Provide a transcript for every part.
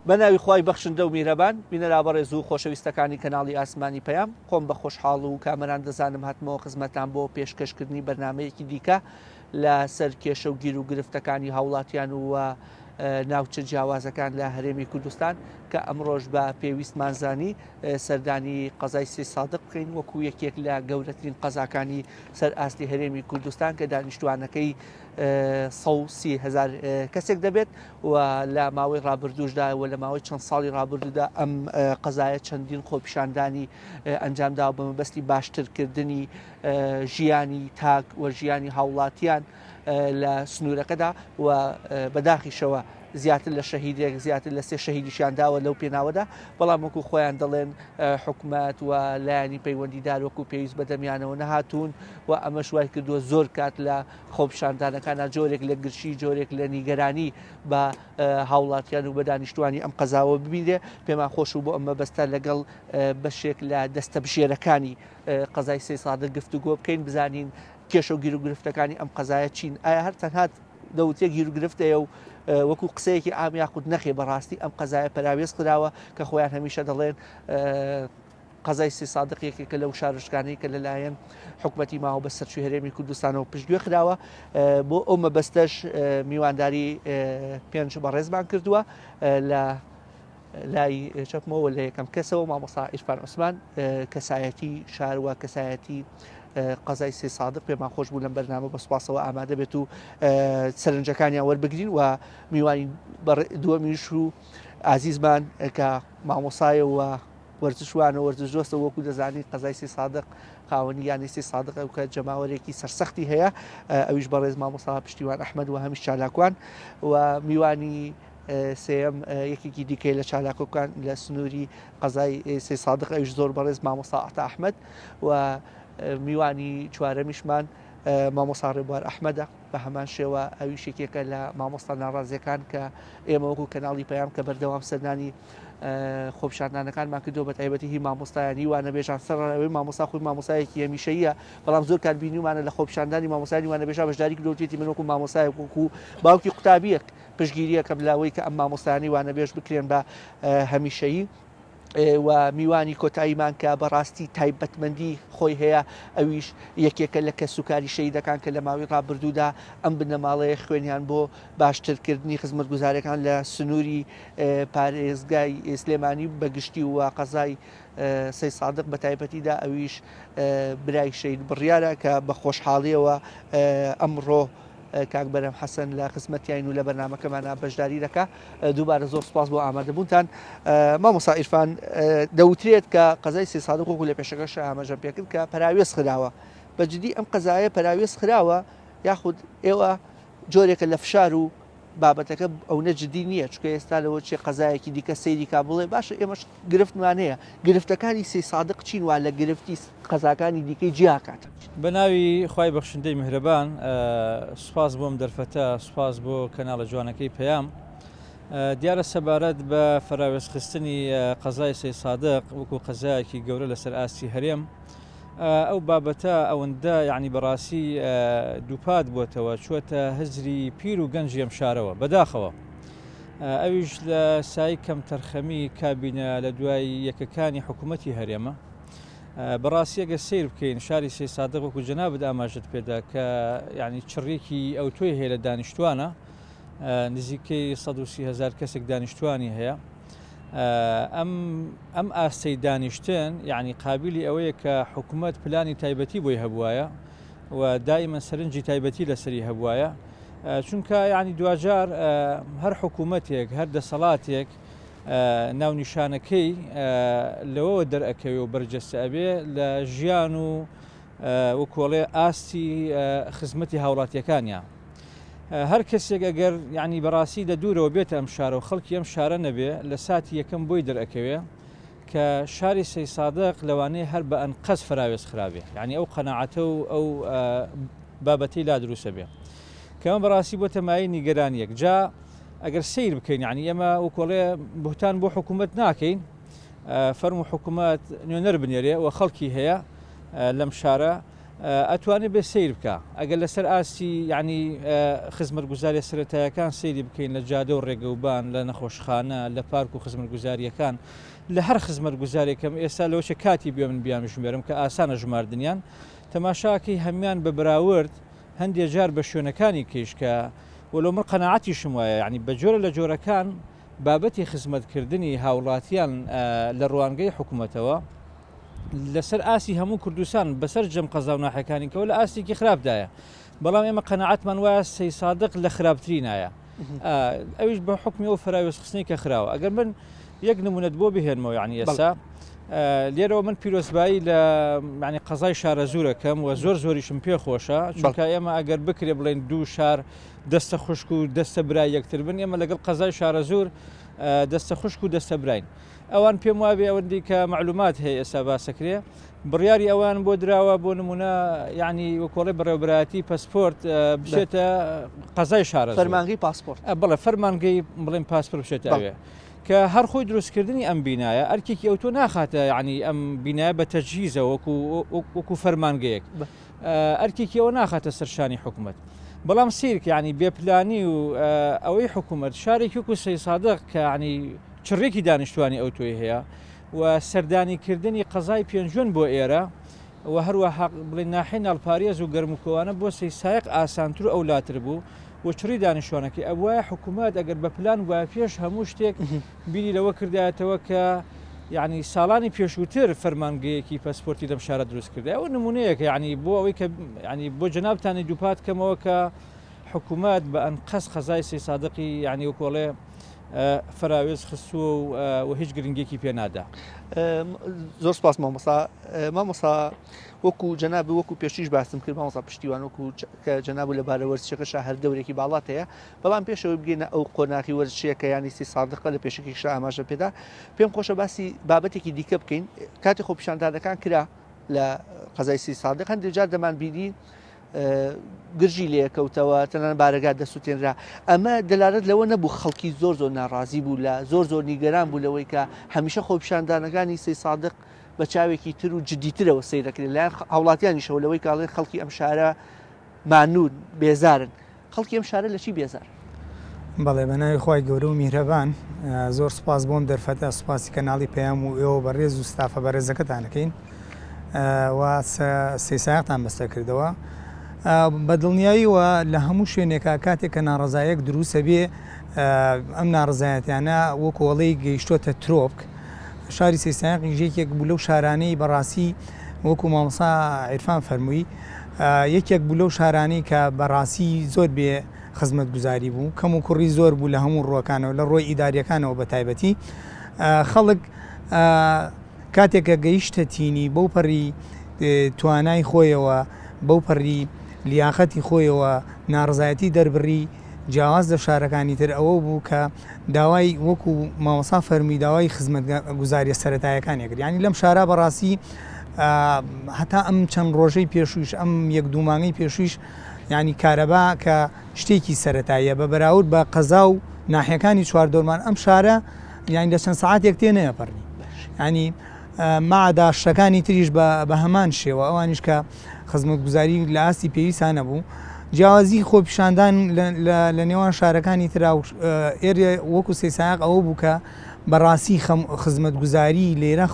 بەناوی خی بەخشندە و میرەبان بینەرا بەڕێز و خۆشەویستەکانی کەناڵی ئاسمانی پەیام خۆم بە خۆشحاڵ و کامەران دەزانم هاتمەوە خزمەتان بۆ پێشکەشکردنی بەرنمەیەکی دیکە لە سەر کێشە و گیر و گرفتەکانی هاوڵاتیان و ناوچە جیاوازەکان لە هەرێمی کوردستان کە ئەمڕۆژ بە پێویستمانزانی سەردانی قەزای سێ سادق بکەین وەکو یەکێک لە گەورەترین قەزاکانی سەر ئاستی هەرێمی کوردستان کە دانیشتوانەکەی 130,000 کەسێک دەبێت و لە ماوەی ڕابردوشدا و لە ماوەی چەند ساڵی ڕابردوودا ئەم قەزایە چەندین خۆپیشاندانی ئەنجامدا بە مەبەستی باشترکردنی ژیانی تاک و ژیانی هاوڵاتیان لە سنوورەکەدا و بەداخیشەوە زیاتر لە شەهیدێک زیاتر لە سێ شەهیدیشانداوە لەو پێناوەدا بەڵام وەکو خۆیان دەڵێن حکومەت و لایانی پەیوەندیدار وەکو پێویست بەدەمیانەوە نەهاتوون و ئەمە شوای کردووە زۆر کات لە خۆپیشاندانەکانە جۆرێک لە گرشی جۆرێک لە نیگەرانی بە هاوڵاتیان و بە دانیشتوانی ئەم قەزاوە ببینێ پێمان خۆش و بۆ ئەمە بەستە لەگەڵ بەشێک لە دەستە بژێرەکانی قەزای سێ سادق گفتوگۆ بکەین بزانین کێشە و گیر و گرفتەکانی ئەم قەزایە چین ئایا هەر تەنها دەوتێک گیر و گرفتەیە و وەکو قسەیەکی ئام یاخود نەخێ بەڕاستی ئەم قەزایە پەراوێز کراوە کە خۆیان هەمیشە دەڵێن قەزای سێ سادق یەکێکە لەو شارشکانەی کە لەلایەن حکومەتی ماوە بە سەرچوی هەرێمی کوردستانەوە پشتگوێ خراوە بۆ ئەو مەبەستەش میوانداری پێنج بەڕێزمان کردووە لە لای چەپمەوە لە یەکەم کەسەوە مامۆستا عیرفان عوسمان کەسایەتی شار و کەسایەتی قەزای سێ سادق پێمان خۆش بوو لەم بەرنامە بە سوپاسەوە ئامادە بێت و سەرنجەکانیان وەربگرین و میوانی دووەمیش و ئازیزمان کە مامۆسایە و وەرزشوانە وەرزشدۆستە وەکو دەزانی قەزای سێ سادق خاوەنی یانی سێ سادق ئەو کە جەماوەرێکی سەرسەختی هەیە ئەویش بەڕێز مامۆستا پشتیوان ئەحمەد و هەمیش چالاکوان و میوانی سێم یەکێکی دیکەی لە چالاکۆکان لە سنووری قەزای سێ سادق ئەویش زۆر بەڕێز مامۆستا عەتا ئەحمەد و میوانی چوارەمیشمان مامۆستا ڕێبوار ئەحمەدە بە هەمان شێوە ئەویش یەکێکە لە مامۆستا ناڕازیەکان کە ئێمە وەکو کەناڵی پەیام کە بەردەوام سەردانی خۆپیشاندانەکانمان کردو بە تایبەتی هی مامۆستایانی وانەبێژان سەرڕەوەی مامۆستا خۆی مامۆسایەکی هەمیشەیە بەڵام زۆر کار بینیومانە لە خۆپیشاندانی مامۆسایانی وانەبێژا بەشداری کردوتێتی من وەکو مامۆسایە وەکو باوکی قوتابیەک پشتگیریە کە بلاوەی کە ئەم مامۆستایانی وانەبێژ بکرێن بە هەمیشەیی و میوانی کۆتاییمان کە بەڕاستی تایبەتمەندی خۆی هەیە ئەویش یەکێکە لە کە سوکاری شەیدەکان کە لە ماوەی ڕابردوودا ئەم بنەماڵەیە خوێنیان بۆ باشترکردنی خزمەتگوزارەکان لە سنووری پارێزگای سلێمانی بەگشتی و قەزای سێ سادق بە تایبەتیدا ئەویش برای شەید بڕیارە کە بە خۆشحاڵیەوە ئەمڕۆ کاک بەرەم حەسەن لە خزمەتیان و لە بەرنامەکەمانە بەشداری دەکا دووبارە زۆر سپاس بۆ ئامادەبوونتان مامۆستا عیرفان دەوترێت کە قەزای سێ سادق وەکو لە پێشەکەش ئاماژەم پێکرد کە پەراوێز خراوە بەجددی ئەم قەزایە پەراوێز خراوە یاخود ئێوە جۆرێکە لە فشار و بابەتەکە ئەو نەجددی نییە چکە ئێستا لەوە چێ قەزایەکی دیکە سەیری کا بڵێ باشە ئێمەش گرفتمانەیە گرفتەکانی سێ سادق چین وا لە گرفتی قەزاکانی دیکەی جیاکات بە ناوی خی بەخشندەی میهرەبان سوپاس بۆم دەرفەتە سوپاس بۆ کەناڵە جوانەکەی پەیام دیارە سەبارەت بە فەراوێزخستنی قەزای سێ سادق وەکو قەزایەکی گەورە لەسەر ئاستی هەرێم ئەو بابەتە ئەوەندە یعنی بەڕاستی دووپات بووتەوە چووەتە هزری پیر و گەنجی ئەم شارەوە بەداخەوە ئەویش لە سای کەم تەرخەمی کابینە لە دوای یەکەکانی حکوومەتی هەرێمە بەڕاستی ئەگە سیر بکەین شاری سێ سادق وەکو جەنابەت ئاماژت پێدا کە یعنی چڕێکی ئەو تۆی هەیە لە دانیشتوانە نزیکەی 130,000 کەسێک دانیشتوانی هەیە ئەم ئاستەی دانیشتن یعنی قابلی ئەوەیە کە حکوومەت پلانی تایبەتی بۆی هەبوایە و دائیمەن سەرنجی تایبەتی لەسەری هەبوایە چونکە یعنی دوجار هەر حکوومەتێک هەر دەسەڵاتێک ناونیشانەکەی لەوەوە دەرئەکەوێ و بەرجەستە ئەبێ لە ژیان و وەکۆڵێ ئاستی خزمەتی هاوڵاتیەکانیان هەر کەسێک ئەگەر یعنی بەڕاستی لە دوورەوە بێتە ئەم شارە و خەڵکی ئەم شارە نەبێ لە ساتی یەکەم بۆی دەرئەکەوێ کە شاری سێ سادق لەوانەیە هەر بە ئەنقەس فراوێز خراوێ یعنی ئەو قەناعەتە و ئەو بابەتی لا دروستە بێ کەمە بەڕاستی بۆ تەمایی نیگەرانیەک جا ئەگەر سیر بکەین یعنی ئێمە وەکۆڵێ بوتان بۆ حکوومەت ناکەین فەرمو حکوومەت نوێنەر بنێرێ و خەڵکی هەیە لەم شارە ئەتوانێت بێ سیر بکە ئەگەر لەسەر ئاسی ینی خزمەتگوزاریە سەرەتایەکان سەیری بکەین لە جادە و ڕێگەوبان لە نەخۆشخانە لە پارک و خزمەتگوزاریەکان لە هەر خزمەتگوزارێکم ئێستا لەوچە کاتی بێ من بیان ژمێرم کە ئاسانە ژماردنیان تەماشاکەی هەمان بە براورد هەندێک جار بە شوێنەکانی کەیشکە وەلو من قەناعەتیشم وایە ینی بە جۆرە لە جۆرەکان بابەتی خزمەتکردنی هاوڵاتیان لە ڕوانگەی حکوومەتەوە لەسەر ئاسی هەموو کوردستان بەسەر جەم قەزا و ناحەکانی کەەوە لە ئاسیکی خراپدایە بەڵام ئێمە قەنەعەتمان وایە سەی سادق لە خراپترینایە ئەویش بە حکمی ئەو فراوێزخستنی کە خراوە ئەگەر من یەک نمونەت بۆ بهێنمەوە یعنی ئێستا لێرەوە من پیرۆزبایی لە ینی قەزای شارە زورەکەم و زۆریشم پێ خۆشە چونکە ئێمە ئەگەر بکرێ بڵێن دوو شار دەستە خوشک و دەستە برای یەکتر بن ئێمە لەگەڵ قەزای شارە زور دەستە خوشک و دەستە براین ئەوان پێم وابێ ئەوەندی کە معلومات هەیە ئێستا باسەکرێ بڕیاری ئەوان بۆ دراوە بۆ نمونە یعنی وەکۆڵی بەڕێوەبراتی پاسپۆرت بشێتە قەزای شارە فەرمانگەی پاسپۆرت بڵێ فەرمانگەی بڵێن پاسپۆرت بشێتە ئەوێ کە هەر خۆی دروستکردنی ئەم بینایە ئەرکێکی ئەو تۆ ناخاتە ینی ئەم بینایە بە تەجهیزە وەکو فەرمانگەیەک ئەرکێکی ئەوە ناخاتە سەرشانی حکوومەت بەڵام سیرک ینی بێپلانی و ئەوەی حکوومەت شارێکی وەکو سەی سادق کە ینی چڕێکی دانیشتوانی ئەو تۆی هەیە و سەردانیکردنی قەزای پێنجۆن بۆ ئێرە و هەروەها بڵێ ناحی ناڵپارێز و گەرمکەوانە بۆ سەی سایق ئاسانتر و ئەولاتر بوو و چڕی دانیشتوانەکە ئەوە حکوومەت ئەگەر بە پلان وایە پێش هەموو شتێک بیری لەوە کردایەتەوە کە یعنی ساڵانی پێشووتر فەرمانگەیەکی پەسپۆرتی لەم شارە دروست کرده ئەو نمونەیەکە ینی بۆ ئەوەی کە ینی بۆ جەنابتانی دووپات کەمەوە کە حکوومەت بە ئەنقەس قەزای سەی سادقی ینی وەکۆڵێ فراوێز خستووە و هیچ گرنگێکی پێ نادا. زۆر سپاس مامۆستا وەکو جەناب وەکو پێشیش باسم کرد مامۆستا پشتیوان وەکو کە جەناب لە بارە وەرزشەکەش هەر دەورێکی باڵات هەیە بەڵام پێشەوەی بگەینە ئەو قۆناغی وەرزشەیە کە ینی سەی سادقە لە پێشێکیشە ئاماژە پێدا پێم خۆشە باسی بابەتێکی دیکە بکەین کاتی خۆ پیشاندانەکان کرا لە قەزای سەی سادق هەندێک جار دەمانبینی گرژی لێکەوتەوە تەنان بارەگا دەسووتێنرا ئەمە دەلالت لەوە نەبوو خەڵکی زۆر ناڕازی بوو لە زۆر نیگەران بوو لەوەی کە هەمیشە خۆپیشاندانەکانی سەی سادق بە چاوێکی تر و جدیترەوە سیرەکرێت لایەن هاوڵاتیانیشەوە لەوەی کاڵێن خەڵکی ئەم شارە مانون بێزارن خەڵکی ئەم شارە لە چی بێزار بەڵێ بەناوی خۆی گەورە و میهرەبان زۆر سپاس بۆم دەرفەتە سوپاسی کەناڵی پەیام و ئێوە بەڕێز و ستافە بەڕێزەکەتانەکەین و سەی سایقتان بەستە کردەوە بەدڵنیاییەوە لە هەموو شوێنێکە کاتێک کە ناڕزایەک دروستە بێ ئەم ناڕزایەتیانە وەکۆڵەی گەیشتۆتە ترۆپک شاری سەی سایق یەکێک بوو لەو شارانەی بەڕاستی وەکو مامۆستا عیرفان فەرمووی یەکێک بوو لەو شارانەی کە بەڕاستی زۆر بێ خزمەتگوزاری بوو کەم و کوڕی زۆر بوو لە هەموو ڕۆکانەوە لە ڕۆی ئیداریەکانەوە بە تایبەتی خەڵک کاتێکە گەیشتە تینی بەو پەڕی توانای خۆیەوە بەو پەڕی لیاقەتی خۆیەوە ناڕزایەتی دەربڕی جیاواز لە شارەکانی تر ئەوە بوو کە داوای وەکو مامۆستا فەرمی داوای خزمەتگوزاریە سەرەتایەکانی کرد ینی لەم شارە بەڕاستی هەتا ئەم چەند ڕۆژەی پێشویش ئەم یەک دوو مانگەی پێشویش ینی کارەبا کە شتێکی سەرەتاییە بە بەراورد بە قەزا و ناحیەکانی چواردۆرمان ئەم شارە یانی لە چەند سەعاتێک تێ نەیەپەڕنی ینی مادا شتەکانی تریش بە هەمان شێوە ئەوانیش کە خزمەتگوزاری لە ئاستی پێویستانە بوو جیاوازی خۆپیشاندان لە نێوان شارەکانی ترا ئێرە وەکو سەی سایق ئەوە بوو کە بەڕاستی خزمەتگوزاری لێرە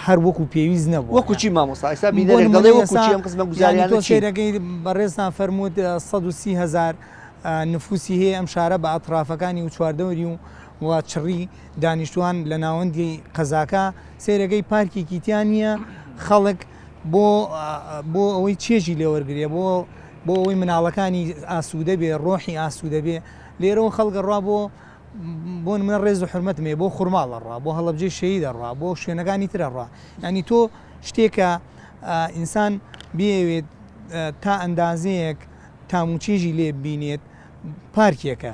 هەر وەکو پێویست نەبوو وەکو چی مامۆستا ئێستا بینەرێک وەکو چی ئەم خزمەتگوزاریانە تۆ سێرەکەی بەڕێزان فەرمووت 130,000 نفوسی هەیە ئەم شارە بە ئەطرافەکانی و چواردەوری و چڕی دانیشتوان لە ناوەندی قەزاکە سێرەگەی پارکێکی تیان نییە خەڵک بۆ ئەوەی چێژی لێوەرگێ بۆ ئەوەی مناڵەکانی ئاسوودە بێ ڕۆحی ئاسوودە بێ لێرەوە خەڵگە ڕوا بۆ منە ڕێز و حرمەتمێ بۆ خوڕماڵە ڕوا بۆ هەڵەبجێ شەهید دەڕوا بۆ شوێنەکانی ترە ڕوا ینی تۆ شتێکە ئینسان بێوێت تا ئەندازەیەک تاموچێژی لێ بینێت پارکێکە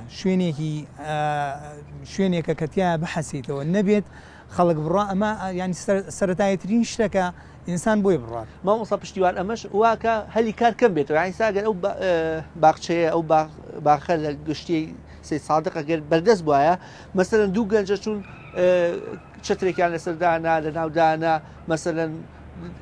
شوێنێکە کە تیا بحەسیتەوە نەبێت خەڵک بڕوا ئەمە ینی سەرەتایەترین شتەکە ئینسان بۆی بڕات مامۆستا پشتیوان ئەمەش واکە هەلی کار کەم بێتەوە ینی ساگەر ئەو باخچەیە ئەو باخە لە گشتی سەی سادق ئەگەر بەردەست بواە مەسەرەن دوو گەنجە چوون چترێکیان لەسەردانا لە ناودانا مەسەرەن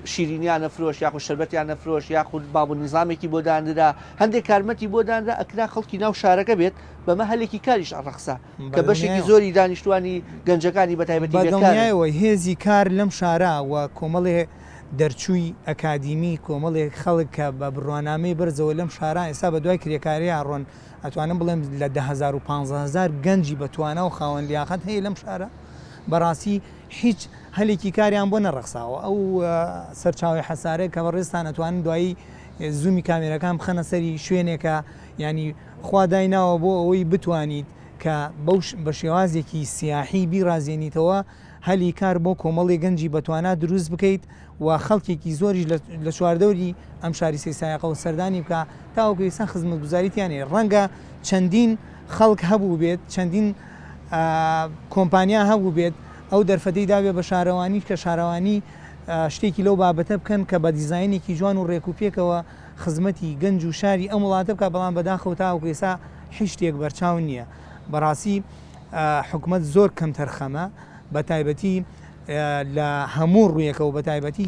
شیرینیان نەفرۆش یاخود شەربەتیان نەفرۆش یاخود باب و نظامێکی بۆ دانرا هەندێک کارمەتی بۆ دانرا ئەکرا خەڵکی ناو شارەکە بێت بەمە هەلێکی کاریش ئەڕەخسا کە بەشێکی زۆری دانیشتوانی گەنجەکانی بەتایبەتی بەدڵنیایەوە هێزی کار لەم شارە و کۆمەڵێ دەرچووی ئەکادیمی کۆمەڵێک خەڵک کە بە بڕوانامەی بەرزەوە لەم شارە ئێستا بە دوای کرێکاریان ڕۆن ئەتوانم بڵێم لە 10,000 و 15,000 گەنجی بەتوانە و خاوەن لیاقەت هەیە لەم شارە بەڕاستی هیچ هەلێکی کاریان بۆ نەڕەخساوە ئەو سەرچاوی حەسارەیە کە بەڕێستان ئەتوانن دوایی زوومی کامێرەکان بخەنە سەری شوێنێکە ینی خوا دایناوە بۆ ئەوەی بتوانیت کە بە شێوازێکی سیاحی بیڕازێنیتەوە هەلی کار بۆ کۆمەڵی گەنجی بەتوانە دروست بکەیت و خەڵکێکی زۆریش لە چواردەوری ئەم شاری سێسایقەوە سەردانی بکە تاوەکو ئێستا خزمەتگوزاریتیانێ ڕەنگە چەندین خەڵک هەبوو بێت چەندین کۆمپانیا هەبوو بێت ئەو دەرفەتەی دابێ بە شارەوانی کە شارەوانی شتێکی لەو بابەتە بکەن کە بە دیزاینێکی جوان و ڕێکوپێکەوە خزمەتی گەنج و شاری ئەم وڵاتە بکە بەڵام بەداخەوتاوەکو ئێستا هیچ شتێک بەرچاو نییە بەڕاستی حکومەت زۆر کەم تەرخەمە بە تایبەتی لە هەموو ڕوویەکە و بە تایبەتی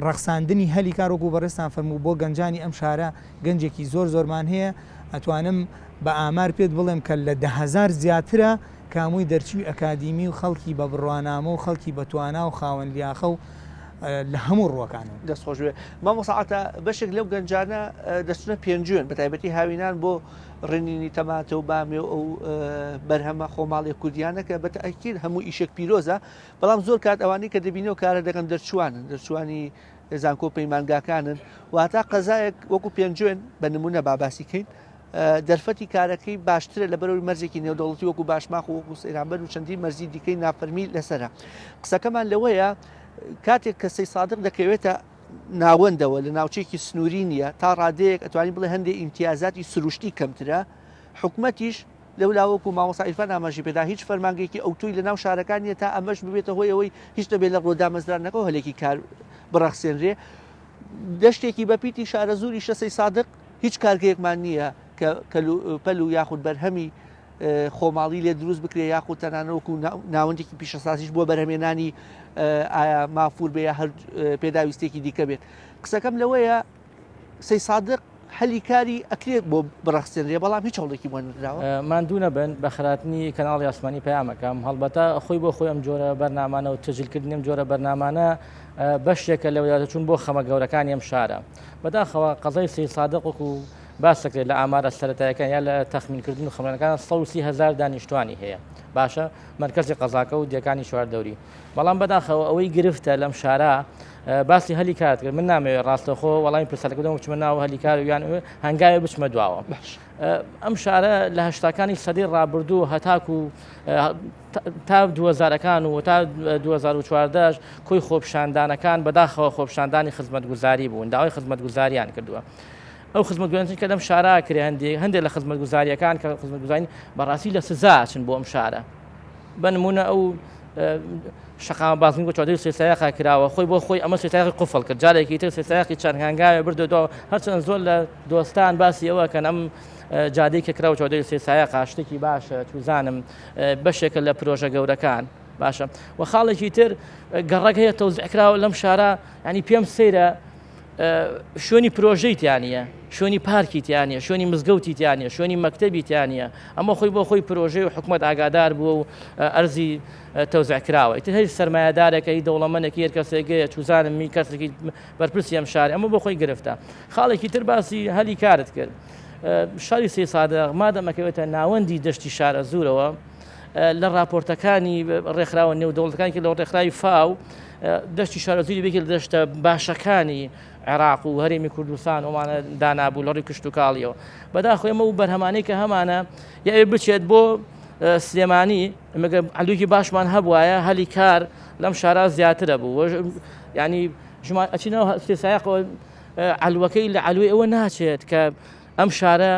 ڕەخساندنی هەلی کارۆکو بەڕێستان فەرموو بۆ گەنجانی ئەم شارە گەنجێکی زۆرمان هەیە ئەتوانم بە ئامار پێت بڵێم کە لە 10,000 زیاترە کامووی دەرچوی ئەکادیمی و خەڵکی بە بڕوانامە و خەڵکی بەتوانە و خاوەن لیاخە و لە هەموو ڕوەکانەوە دەستخۆشوێ مامۆساعاتە بەشێک لەو گەنجانە دەچونە پێنجوێن بە تایبەتی هاوینان بۆ ڕێنینی تەماتە و بامێ و ئەو بەرهەمە خۆماڵی کوردیانە کە بە تەئکید هەموو ئیشێک پیرۆزە بەڵام زۆر کات ئەوانەی کە دەبینەوە کارە دەکەن دەرچوانی زانکۆ پەیمانگاکانن واتە قەزایەک وەکو پێنجوێن بە نمونە باباسیکەین دەرفەتی کارەکەی باشترە لە بەرەوەی مەرزێکی نێودەوڵەتی وەکو باشماخ و وەکو سەیرانبەر و چەندی مەرزی دیکەی نافەرمی لەسرە قسەکەمان لەوەیە کاتێک کە سەی سادق دەکەوێتە ناوەندەوە لە ناوچێکی سنووری نییە تا ڕادەیەک ئەتوانی بڵێ هەندێک ئیمتیازاتی سروشتی کەمترە حکومەتیش لەولاوەکو مامۆستا عیرفان ئاماژی پێدا هیچ فەرمانگەیەکی ئەوتوی لە ناو شارەکانیە تا ئەمەش ببێتە هۆی ئەوەی هیچ دەبێت لە ڕۆدا مەزرانەکە هەلێکی کار بڕەخسێنرێ دەشتێکی بەپیتی شارە زووری شەسەی سادق هیچ کارگەیەکمان نییە کە پەل و یاخود بەرهەمی خۆماڵی لێ دروست بکرێ یاخود تەنانەوەکو ناوەندێکی پیشەسازیش بۆ بەرهەمێنانی ئایا مافور بێ یا هەر پێداویستێکی دیکە بێت قسەکەم لەوەیە سەی سادق هەلی کاری ئەکرێت بۆ بڕەخسێنرێ بەڵام هیچ هەوڵێکی بۆ نراوە ماندوو نەبن بە خراردنی کەناڵی ئاسمانی پەیامەکەم هەڵبەتە خۆی بۆ خۆی ئەم جۆرە بەرنامانە و تەجیلکردنی ئەم جۆرە بەرنامانە بەشێکە لەوەیە چون بۆ خەمە گەورەکانی ئەم شارە بەداخەوە قەزای سەی سادق وەکو باسەکرێت لە ئامارە سەرەتایەکان یا لە تەخمینکردن و خەمەکان 130,000 دانیشتوانی هەیە باشە مرکزی قەزاکە و دیەکانی شواردەوری بەڵام بەداخەوە ئەوەی گرفتە لەم شارە باسی هەلی کارت کرد من نامەوێت ڕاستەخۆ وەڵامی پرسەکەدەم وچمە ناو هەلی کار یان هەنگاوێ بچمە دواوە ئەم شارە لە هەشتاکانی سەدەی ڕابردوو هەتاکو تا 2000ەکان و تا 2014 کۆی خۆپشاندانەکان بەداخەوە خۆپشاندانی خزمەتگوزاری بوون داوای خزمەتگوزاریان کردووە ئەو خزمەتگوزاری کە لەم شارە کرێ هەندێک لە خزمەتگوزاریەکان کە خزمەتگوزاری بەڕاستی لە سزا چن بۆ ئەم شارە بە نمونە ئەو شقام بازمی بۆ چۆدەی سێسایەقا کراوە خۆی بۆ خۆی ئەمە سێسایەقی قوفڵ کرد جارێکی تر سێسایەقی چەند هەنگاوێ بردەوە هەرچەند زۆر لە دۆستان باسی ئەوە کەن ئەم جادەی کە کراوە چۆدەی سێسایەقا شتێکی باشە توزانم بەشێکە لە پرۆژە گەورەکان باشە و خاڵێکی تر گەڕەک هەیە تەوزیعکراوە لەم شارە ینی پێم سەیرە شوێنی پرۆژەی تیانە شوێنی پارکی تیانە شوێنی مزگەوتی تیانە شوێنی مەکتەبی تیانە ئەمە خۆی بۆ خۆی پرۆژەی و حکومەت ئاگادار بووە و ئەرزی تەوزیعکراوە ئیتر هیچ سەرمایه‌دارێکی دەوڵەمەندێکی هەر کەسێکەیە چوزانم می کەسێکی بەرپرسی ئەم شارە ئەمە بۆ خۆی گرفتە خاڵێکی تر باسی هەلی کارت کرد شاری سەی سادق مادەمەکەوێتە ناوەندی دەشتی شارە زوورەوە لە راپۆرتەکانی ڕێکخراوە نێودەوڵەتەکانی کە لە ڕێکخراوی فاو دەشتی شارەزوری بێکی لە دەشتە باشەکانی عێراق و هەرێمی کوردستان ئەومانە دانابوو لە ڕێی کشت و کاڵیەوە بەداخۆی ئەمە و بەرهەمانەی کە هەمانە یاوێ بچێت بۆ سلێمانی ئەمەگە عەلوویەکی باشمان هەبوایە هەلی کار لەم شارە زیاترە بوو ینی ئەچینەوە سێسایەقەوە عەلوەکەی لە عەلووی ئەوە ناچێت کە ئەم شارە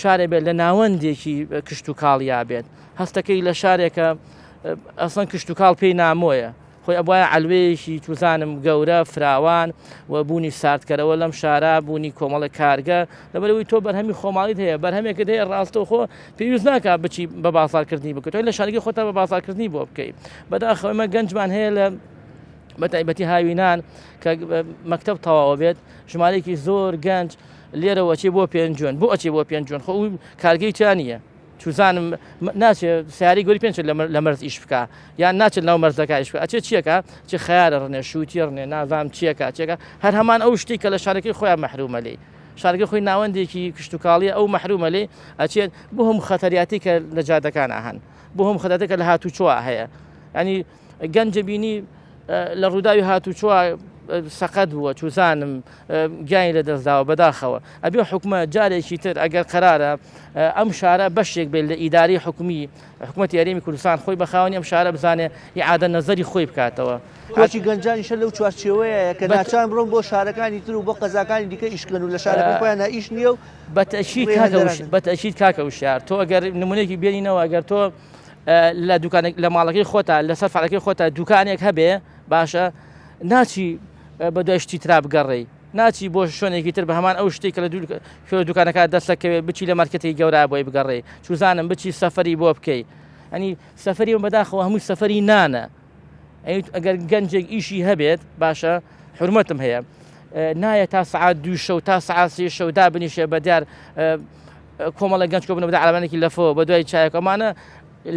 شارێ بێت لە ناوەندێکی کشت و کاڵیا بێت هەستەکەی لە شارێکە ئەسڵەن کشت و کاڵ پێی نامۆیە خۆی ئەبواە عەلوەیەکی توزانم گەورە فراوان و بوونی ساردکەرەوە لەم شارە بوونی کۆمەڵە کارگە لەبەرەوەی تۆ بەرهەمی خۆماڵیت هەیە بەرهەمێکت هەیە ڕاستەوخۆ پێویست ناکە بچی بە بازاڕکردنی بکەیت تۆی لە شارەکەی خۆتە بە بازاڕکردنی بۆ بکەیت بەداخەوە ئێمە گەنجمان هەیە لە بە تایبەتی هاوینان کە مەکتەب تەواو بێت ژمارەیەکی زۆر گەنج لێرەوە ئەچێ بۆ پێنج جوان بۆ ئەچێ بۆ پێنج جوان خۆ کارگەی چیانە چوزانم ناچێت سیاری گۆری پێنج لە مەرز ئیش بکە یان ناچێت لەو مەرزەکە ئیش بکە ئەچێت چیەکە چ خیارە ڕنێ شووتی ڕنێ نازام چیەکە چێکە هەر هەمان ئەو شتی کە لە شارەکەی خۆیان مەحرومە لێ شارگە خۆی ناوەندێکی کشتتوکاڵیە ئەو مەحرومە لێ ئەچێت بۆ هەم خەتەریاتی کە لە جادەکان ئاهەن بۆ هەم خەتەکە لە هاتوچوە هەیە ئەنی گەنجە بینی لە ڕووداوی هاتوچوە سەقەت بووە چوزانم گیانی لە دەستداوە بەداخەوە ئەبێ حکومە جارێکی تر ئەگەر قرارە ئەم شارە بەشێک بێت لە ئیداری حکومی حکوومەتی یاریمی کوردستان خۆی بەخاوەنی ئەم شارە بزانێ ئیعادە نەزەری خۆی بکاتەوە کۆچی گەنجانیشە لەو چوارچێوەیە کە ناچان بڕۆن بۆ شارەکانی تر و بۆ قەزاکانی دیکە ئیشکەن و لە شارەکە خۆیان ئیش نییە و بەتەشید کاکە وشار تۆ ئەگەر نمونێکی بێنینەوە ئەگەر تۆ لە ماڵەکەی خۆتا لەسەر فعلەکەی خۆتا دوکانێک هەبێ باشە ناچی بە دوای ترا بگەڕێی ناچی بۆ شوێنێکی تر بە هەمان ئەو شتێک لە دوکانەکە دەستەکەوێت بچی لە مارکەتی گەورە بۆی بگەڕێ چوزانم بچی سەفەری بۆ بکەی ئەنی سەفەری بەداخەوە هەمووی سەفەری نانە ئەگەر گەنجێک ئیشی هەبێت باشە حرمەتم هەیە نایە تا سعات 2 شەو تا سعات 3 شەو دابنیشێ بە دیار کۆمەڵە گەنج کۆبنە بەدا عەلامانێکی لەفەوە بە دوای چایەکەمانە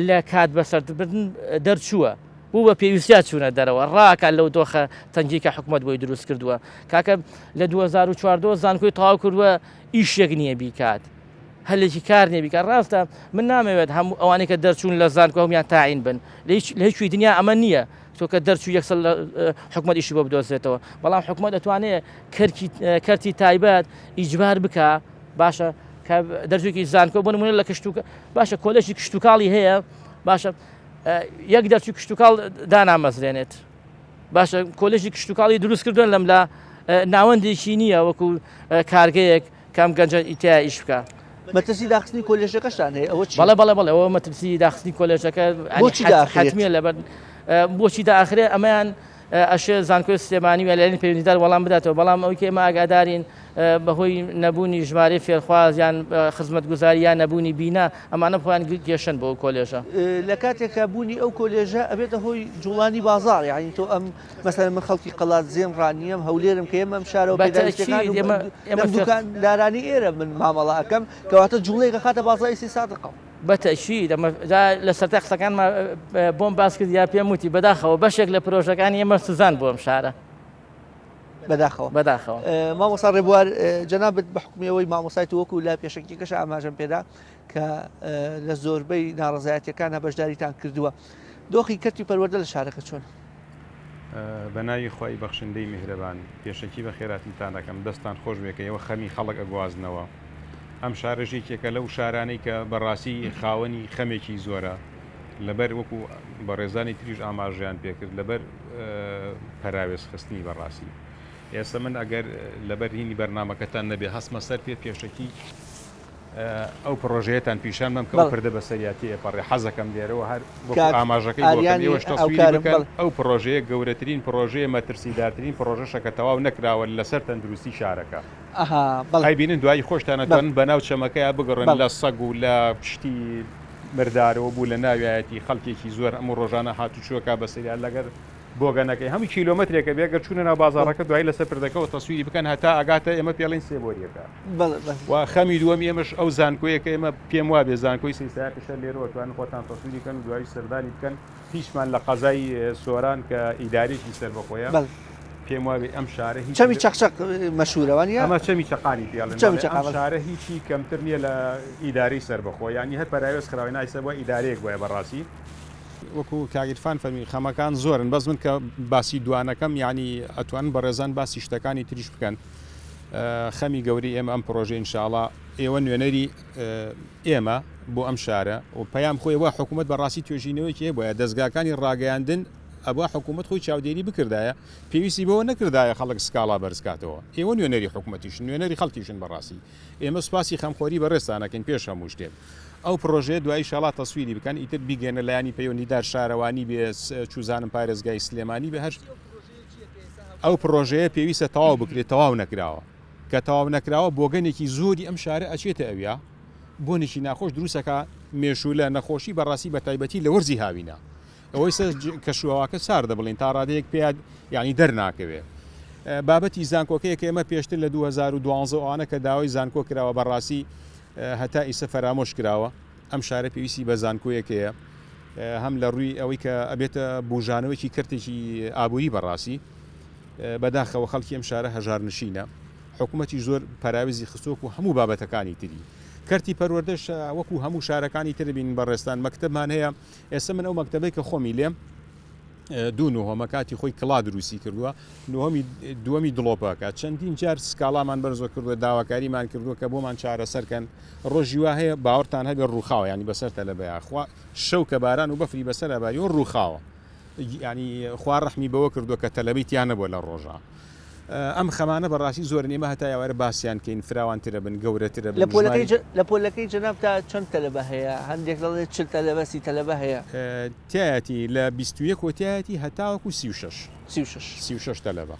لە کات بەسەردبردن دەرچووە بوو بە پێویستیا چوونە دەرەوە ڕاکە لەو دۆخە تەنگی کە حکوومەت بۆی دروست کردووە کاکە لە 2014 زانکۆی تەواو کردووە ئیشێک نییە بیکات هەلێکی کار نییە بیکات ڕاستە من نامەوێت هەموو ئەوانەی کە دەرچوون لە زانکۆ هەمویان تاعین بن لە هیچ دنیا ئەمە نییە تۆ کە دەرچوو یەکسەر حکوومەت ئیشی بۆ بدۆزێتەوە بەڵام حکوومەت دەتوانێت کەرتی تایبەت ئیجبار بکە باشە کە دەرچووکی زانکۆ بۆ نمونە لە کشتتوکە باشە کۆلێژی کشتتوکاڵی هەیە باشە یەک دەرچوو کشتتوکاڵ دانامەزرێنێت باشە کۆلێژی کشتتوکاڵی دروست کردوون لەم لە ناوەندێکی نییە وەکو کارگەیەک کام گەنجە ئیتیا ئیش بکە مەترسی داخستنی کۆلێژەکەشان هەیە ئەوە بەڵێ ئەوە مەترسی داخستنی کۆلێژەکە حتمیە لەبەر بۆچی داخرێ ئەمەیان ئەشێ زانکۆی سلێمانی و لەلایەنی پەیوەندیدار وەڵام بداتەوە بەڵام ئەوەی کە ئێمە ئاگادارین بەهۆی نەبوونی ژمارەی فێرخواز یان خزمەتگوزاری یان نەبوونی بینا ئەمانە خۆیان گێشن بۆ کۆلێژە لە کاتێکە بوونی ئەو کۆلێژە ئەبێتە هۆی جوڵانی بازار یعنی تۆ ئەم مەسەلەن من خەڵکی قەڵات زێن ڕانیم هەولێرم کە ئێمە ئەم شارەوە دارانی ئێرە من مامەڵە ئەەکەم کەواتە جوڵەیەکە خاتە بازاری 3 سادقە بەتەشید لە سەرتا قسەکانمە بۆم باس کرد یا پێم وتی بەداخەوە بەشێک لە پرۆژەکانی ئێمە سوزان بۆ ئەم شارە بەداخەوە مامۆستا ڕێبوار جەنابەت بە حکومیەوەی مامۆسای وەکو لە پێشەکیەکەش ئاماژەم پێدا کە لە زۆربەی ناڕزایەتیەکانە بەشداریتان کردووە دۆخی کەرتی پەروەردە لە شارەکە چۆن بە ناوی خۆی بەخشندەی میهرەبان پێشەکی بە خێراتتان دەکەم دەستان خۆش بێکەوە خەمی خەڵک ئەگوازنەوە ئەم شارەژێکێکە لەو شارانەی کە بەڕاستی خاوەنی خەمێکی زۆرە لەبەر وەکو بە ڕێزانی تریش ئاماژیان پێکرد لەبەر پەراوێز خستنی بەڕاستی ئێستا من ئەگەر لەبەر هینی بەرنامەکەتان نەبێ هەستمە سەر پێشەکی ئەو پرۆژەیەتان پیشان بم کە پردە بە سەریاتی ئێپەڕێ حەزەکەم دێرەوە هەر ئاماژەکەی ئێوەش تەسویری بکەن ئەو پرۆژەیە گەورەترین پرۆژەیە مەترسیدارترین پرۆژەشەکە تەواو نەکراوە لەسەر تەندروستی شارەکە هایبینن دوایی خۆشتانەتوانن بەناو چەمەکەیە بگەڕن لە سەگ و لە پشتی مردارەوە بوو لە ناوایەتی خەڵکێکی زۆر ئەمە ڕۆژانە هاتوچووەکە بە سەریال لەگەر بۆگەنەکەی هەموو کیلۆمەترێکە بێگە چوونە ناو بازارەکە دوای لەسەر پردەکەەوە تەسویری بکەن هەتا ئەگاتە ئێمە پێڵین سێبۆریەکە و خەمی دووەم ئێمەش ئەو زانکۆیەکە ئێمە پێم وا بێ زانکۆی سیساقشە لێرەوە توانن خۆتان تەسویریکەن و دوای سەردانی بکەن هیچمان لە قەزای سۆران کە ئیدارێکی سەر بەخۆیە پێم وابێ ئەم شارە هیچ چەمی چەقچەق مەشهورەوەنیە ئەمە چەمی چەقانی پیاڵن شارە هیچی کەمتر نییە لە ئیداری سەر بەخۆ ینی هەر پەراوێز خراوی نایسە بۆ ئیدارەیەک بۆیە بەڕاستی وەکو کاگیرفان فەرمی خەمەکان زۆرن بەس من کە باسی دوانەکەم ینی ئەتوانن بە ڕێزان باسی شتەکانی تریش بکەن خەمی گەوری ئێمە ئەم پرۆژه ئینشاءڵڵا ئێوە نوێنەری ئێمە بۆ ئەم شارە و پەیام خۆی وە حکوومەت بەڕاستی توێژینەوەی بۆیە دەستگاکانی ڕاگەیاندن ئەوە حکوومەت خۆی چاودێری بکردایە پێویستی بەوە نەکردایە خەڵک سکاڵا بەرزکاتەوە ئێوە نوێنەری حکوومەتیشن نوێنەری خەڵکیشن بەڕاستی ئێمە سوپاسی خەمخۆری بەڕێستانەکەین پێش هەموو شتێک ئەو پرۆژێ دوای شڵات تەسویری بکەن ئیتر بیگەنە لایانی پەیوەندیدار شارەوانی بێ چوزانم پارێزگای سلێمانی بە هەر ئەو پرۆژەیە پێویستە تەواو بکرێت تەواو نەکراوە کە تەواو نەکراوە بۆگەنێکی زۆری ئەم شارە ئەچێتە ئەویا بۆنێکی ناخۆش دروستەکە مێشوو لە نەخۆشی بەڕاستی بە تایبەتی لە وەرزی هاوینە ئەوەی کەشواکە سار دەبڵین تا ڕادەیەک پێ ینی دەرناکەوێ. بابەتی زانکۆکەیەک ئێمە پێشتر لە 2012 ئەوانە کە داوای زانکۆ کراوە بەڕاستی هەتا ئیسە فەرامۆش کراوە. ئەم شارە پێویستی بە زانکۆیەکەیە هەم لە ڕووی ئەوەی کە ئەبێتە بژانەوەی کردێکی ئابووری بەڕاستی بەداخەوە خەڵکی ئەم شارە هەژار نشینە. حکوومەتی زۆر پاراویزی خستۆک و هەموو بابەتەکانی تری کەرتی پەروەردەش وەکو هەموو شارەکانی تربین بەڕێستان مەکتبمان هەیە. ئێستا من ئەو مەکتبەی کە خۆمی لێم دوو نوهۆمە کاتی خۆی کڵا دروستی کردووە دووەمی دڵۆپەکە چەندین جار سکاڵامان بەرزۆ کردووە داواکاریمان کردووە کە بۆمان چارەسەرکەن ڕۆژی وا هەیە باوەڕتان هەبێ ڕووخاوە ینی بەسەرتە لە بەیاخوا شەو کە باران و بەفری بەسەر ئەباری و ڕووخاوە ینی خوا ڕەحمی بەوە کردووە کە تەلەبیتیان نەبووە لە ڕۆژە. ئەم خەمانە بەڕاستی زۆر نێمە هەتا یاوارە باسییان کەین فراوانترە بن گەورەترە لە پۆلەکەی جەناب تا چەند تەلەبە هەیە هەندێک دەڵێ 40 تەلەبە 30 تەلەبە هەیە تایەتی لە 21 کۆتایەتی هەتاوەکو 36 تەلەبە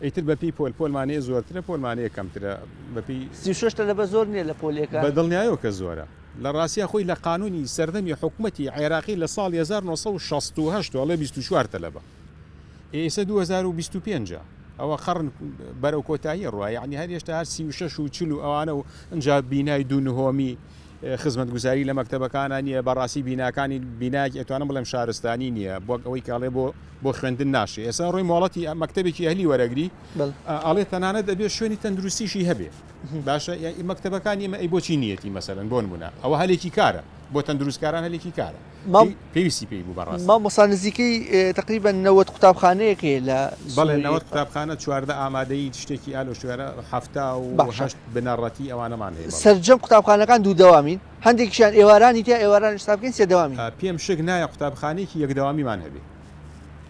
ئیتر بەپی پۆلمانەیە زۆرترە پۆلمانەیە کەمترە بەپی 36 تەلەبە زۆر نییە لە پۆلێکە بە دڵنیایەوە کە زۆرە لە ڕاستیە خۆی لە قانونی سەردەمی حکوومەتی عێراقی لە ساڵ 1968 لە 24 تەلەبە ئێستا 2025 ئەوە قڕن بەرەو کۆتایی ڕوای عنی هەر هێشتا هەر 36 و 40 ئەوانە و ئەجا بینای دوو نهۆمی خزمەت گوزاری لە مەکتەبەکانە نییە بەڕاستی بیناکانی بیناک ئەتوانم بڵێم شارستانی نییە بۆ ئەوەی کاڵێ بۆ خوێندن ناشێ ئێستا ڕۆی مۆڵەتی مەکتەبێکی ئەهلی وەرەگری ئاڵێ تەنانەت دەبێت شوێنی تەندروستیشی هەبێ باشە مەکتەبەکانی ئمە ئەی بۆچی نیەتی مەسەرەن بۆ نمونە ئەوە هەلێکی کارە بۆ تەندروستکاران هەلێکی کارە پێویستی پێی بوو بەڕاست مامۆستا نزیکەی تقریبا 90 قوتابخانەیەکێ لە بەڵێ 90 قوتابخانە چواردە ئامادەی شتێکی ئالۆ شوێرە هەفتا و هەشت بنەڕەتی ئەوانەمان هەیە سەرجەم قوتابخانەکان دوو دەوامین هەندێکیان ئێوارانی تیا ئێواران شتابکەین سێ دەوامی پێم شک نایە قوتابخانەیەکی یەک دەوامیمان هەبێ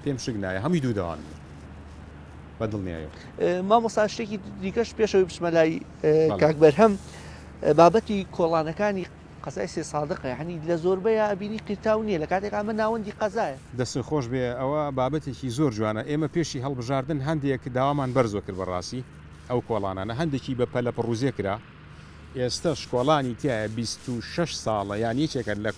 پێم شک نایە هەمووی دوو دەوامی بەدڵنیایە مامۆستا شتێکی دیکەش پێشەوەی بچمە لای کاک بەرهەم بابەتی کۆڵانەکانی قەزای سێ سادقە یعنی لە زۆربەیە ئەبینی قیرتاو نییە لە کاتێک ئەمە ناوەندی قەزایە دەست خۆش بێ ئەوە بابەتێکی زۆر جوانە ئێمە پێشی هەڵبژاردن هەندێک داوامان بەرزۆ کرد بەڕاستی ئەو کۆڵانانە هەندێکی بە پەلە پڕوزێ کرا ئێستا شکۆڵانی تایە 26 ساڵە یان یەکێکە لە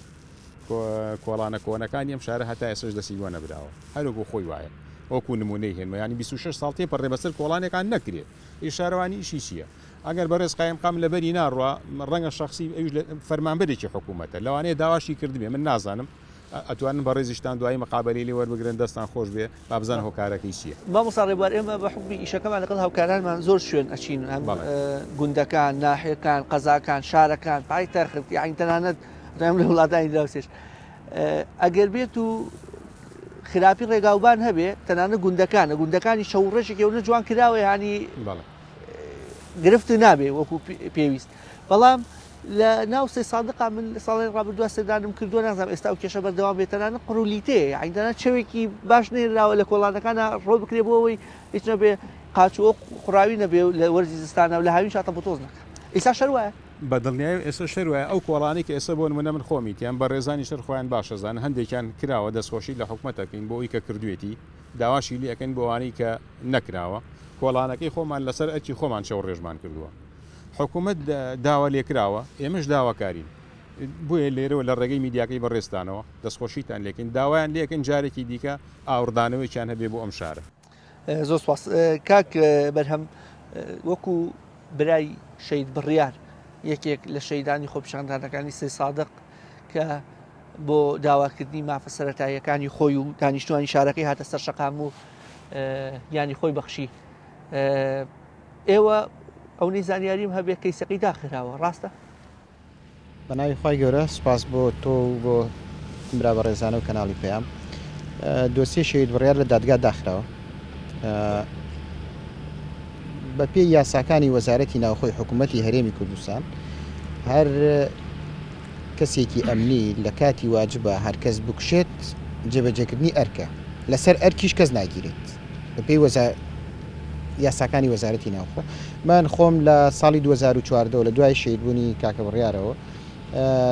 کۆڵانە کۆنەکانی ئەم شارە هەتا ئێسش دەسی وە نەبراوە هەروەکو خۆی وایە وەکو نمونەی هێنمە ینی 26 ساڵ تێپەڕێ بەسەر کۆڵانێکان نەکرێت ئیشارەوانی ئیشی چییە ئەگەر بەڕێز قایم لەبەری ناڕوە ڕەنگە شخصی ئەوش فەرمانبەرێکی حکوومەتە لەوانەیە داواشی کردبێ من نازانم ئەتوانن بە ڕێزیشتان دوایی مقابلی لێ وەربگرن دەستان خۆش بێ بابزان هۆکارەکەی چییە مامۆستا ڕێبوار ئێمە بە حکمی ئیشەکەمان لەگەڵ هاوکارانمان زۆر شوێن ئەچین گوندەکان ناحیەکان قەزاکان شارەکان پایتەخت یعنی تەنانەت ڕێم لە وڵاتانی دراوسێش ئەگەر بێت و خراپی ڕێگاوبان هەبێ تەنانە گوندەکانی شەوڕێژێکی ئەو نەجوان کراوە ینی گرفت نابێ وەکو پێویست بەڵام لە ناو سێ سادقا من لە ساڵی ڕابردووە سێدانم کردووە نازانم ئێستا و کێشە بەردەوام بێتەنانە قڕولیتێ عینتەنە شەوێکی باش نێراوە لە کۆڵانەکانە ڕۆ بکرێ بۆ ئەوەی هیچ نەبێ قاچووە قوڕاوی نەبێ لە وەرزی زستانە و لە هاوین شاتە بۆ تۆز نەکە ئێستا شەروایە بەدڵنیای ئێستا شەروایە ئەو کۆڵانی کە ئێستا بۆ نمونە من خۆمیتیان بە ڕێزانی شەر خۆیان باشەزان هەندێکیان کراوە دەستخۆشی لە حکوومەتەکەین بۆ ئەوی کە کردوێتی داواشی لەکەن بۆوانەی کە نەکراوە کۆڵانەکەی خۆمان لەسەر ئەرکی خۆمان شەو ڕێژمان کردووە حکوومەت داوا لێکراوە ئێمەش داواکارین بۆیە لێرەوە لە ڕێگەی میدیاکەی بەڕێستانەوە دەستخۆشیتان لێکن داوایان لێکن جارێکی دیکە ئاوردانەوەیان هەبێ بۆ ئەم شارە زۆر سپاس کاک بەرهەم وەکو برای شەید بڕیار یەکێک لە شەیدانی خۆپیشاندانەکانی سێ سادق کە بۆ داواکردنی مافە سەرەتاییەکانی خۆی و دانیشتوانی شارەکەی هاتە سەر شەقام و ینی خۆی بەخشی ئێوە ئەو نەیزانیاریم هەبێت کەیسەقی داخراوە ڕاستە؟ بەناوی خی گەورە سپاس بۆ تۆ و بۆ برا بە ڕێزانە و کەناڵی پێیان دۆسیە شەید بڕیار لە دادگا داخراوە بە پێی یاساکانی وەزارەتی ناوخۆی حکوومەتی هەرێمی کوردستان هەر کەسێکی ئەمنی لە کاتی واجبە هەرکەس بکشێت جێبەجێکردنی ئەرکە لەسەر ئەرکیش کەس ناگیرێت بە پێی یاساکانی وەزارەتی ناوخۆ من خۆم لە ساڵی 2014 لە دوای شەیدبوونی کاکە بڕیارەوە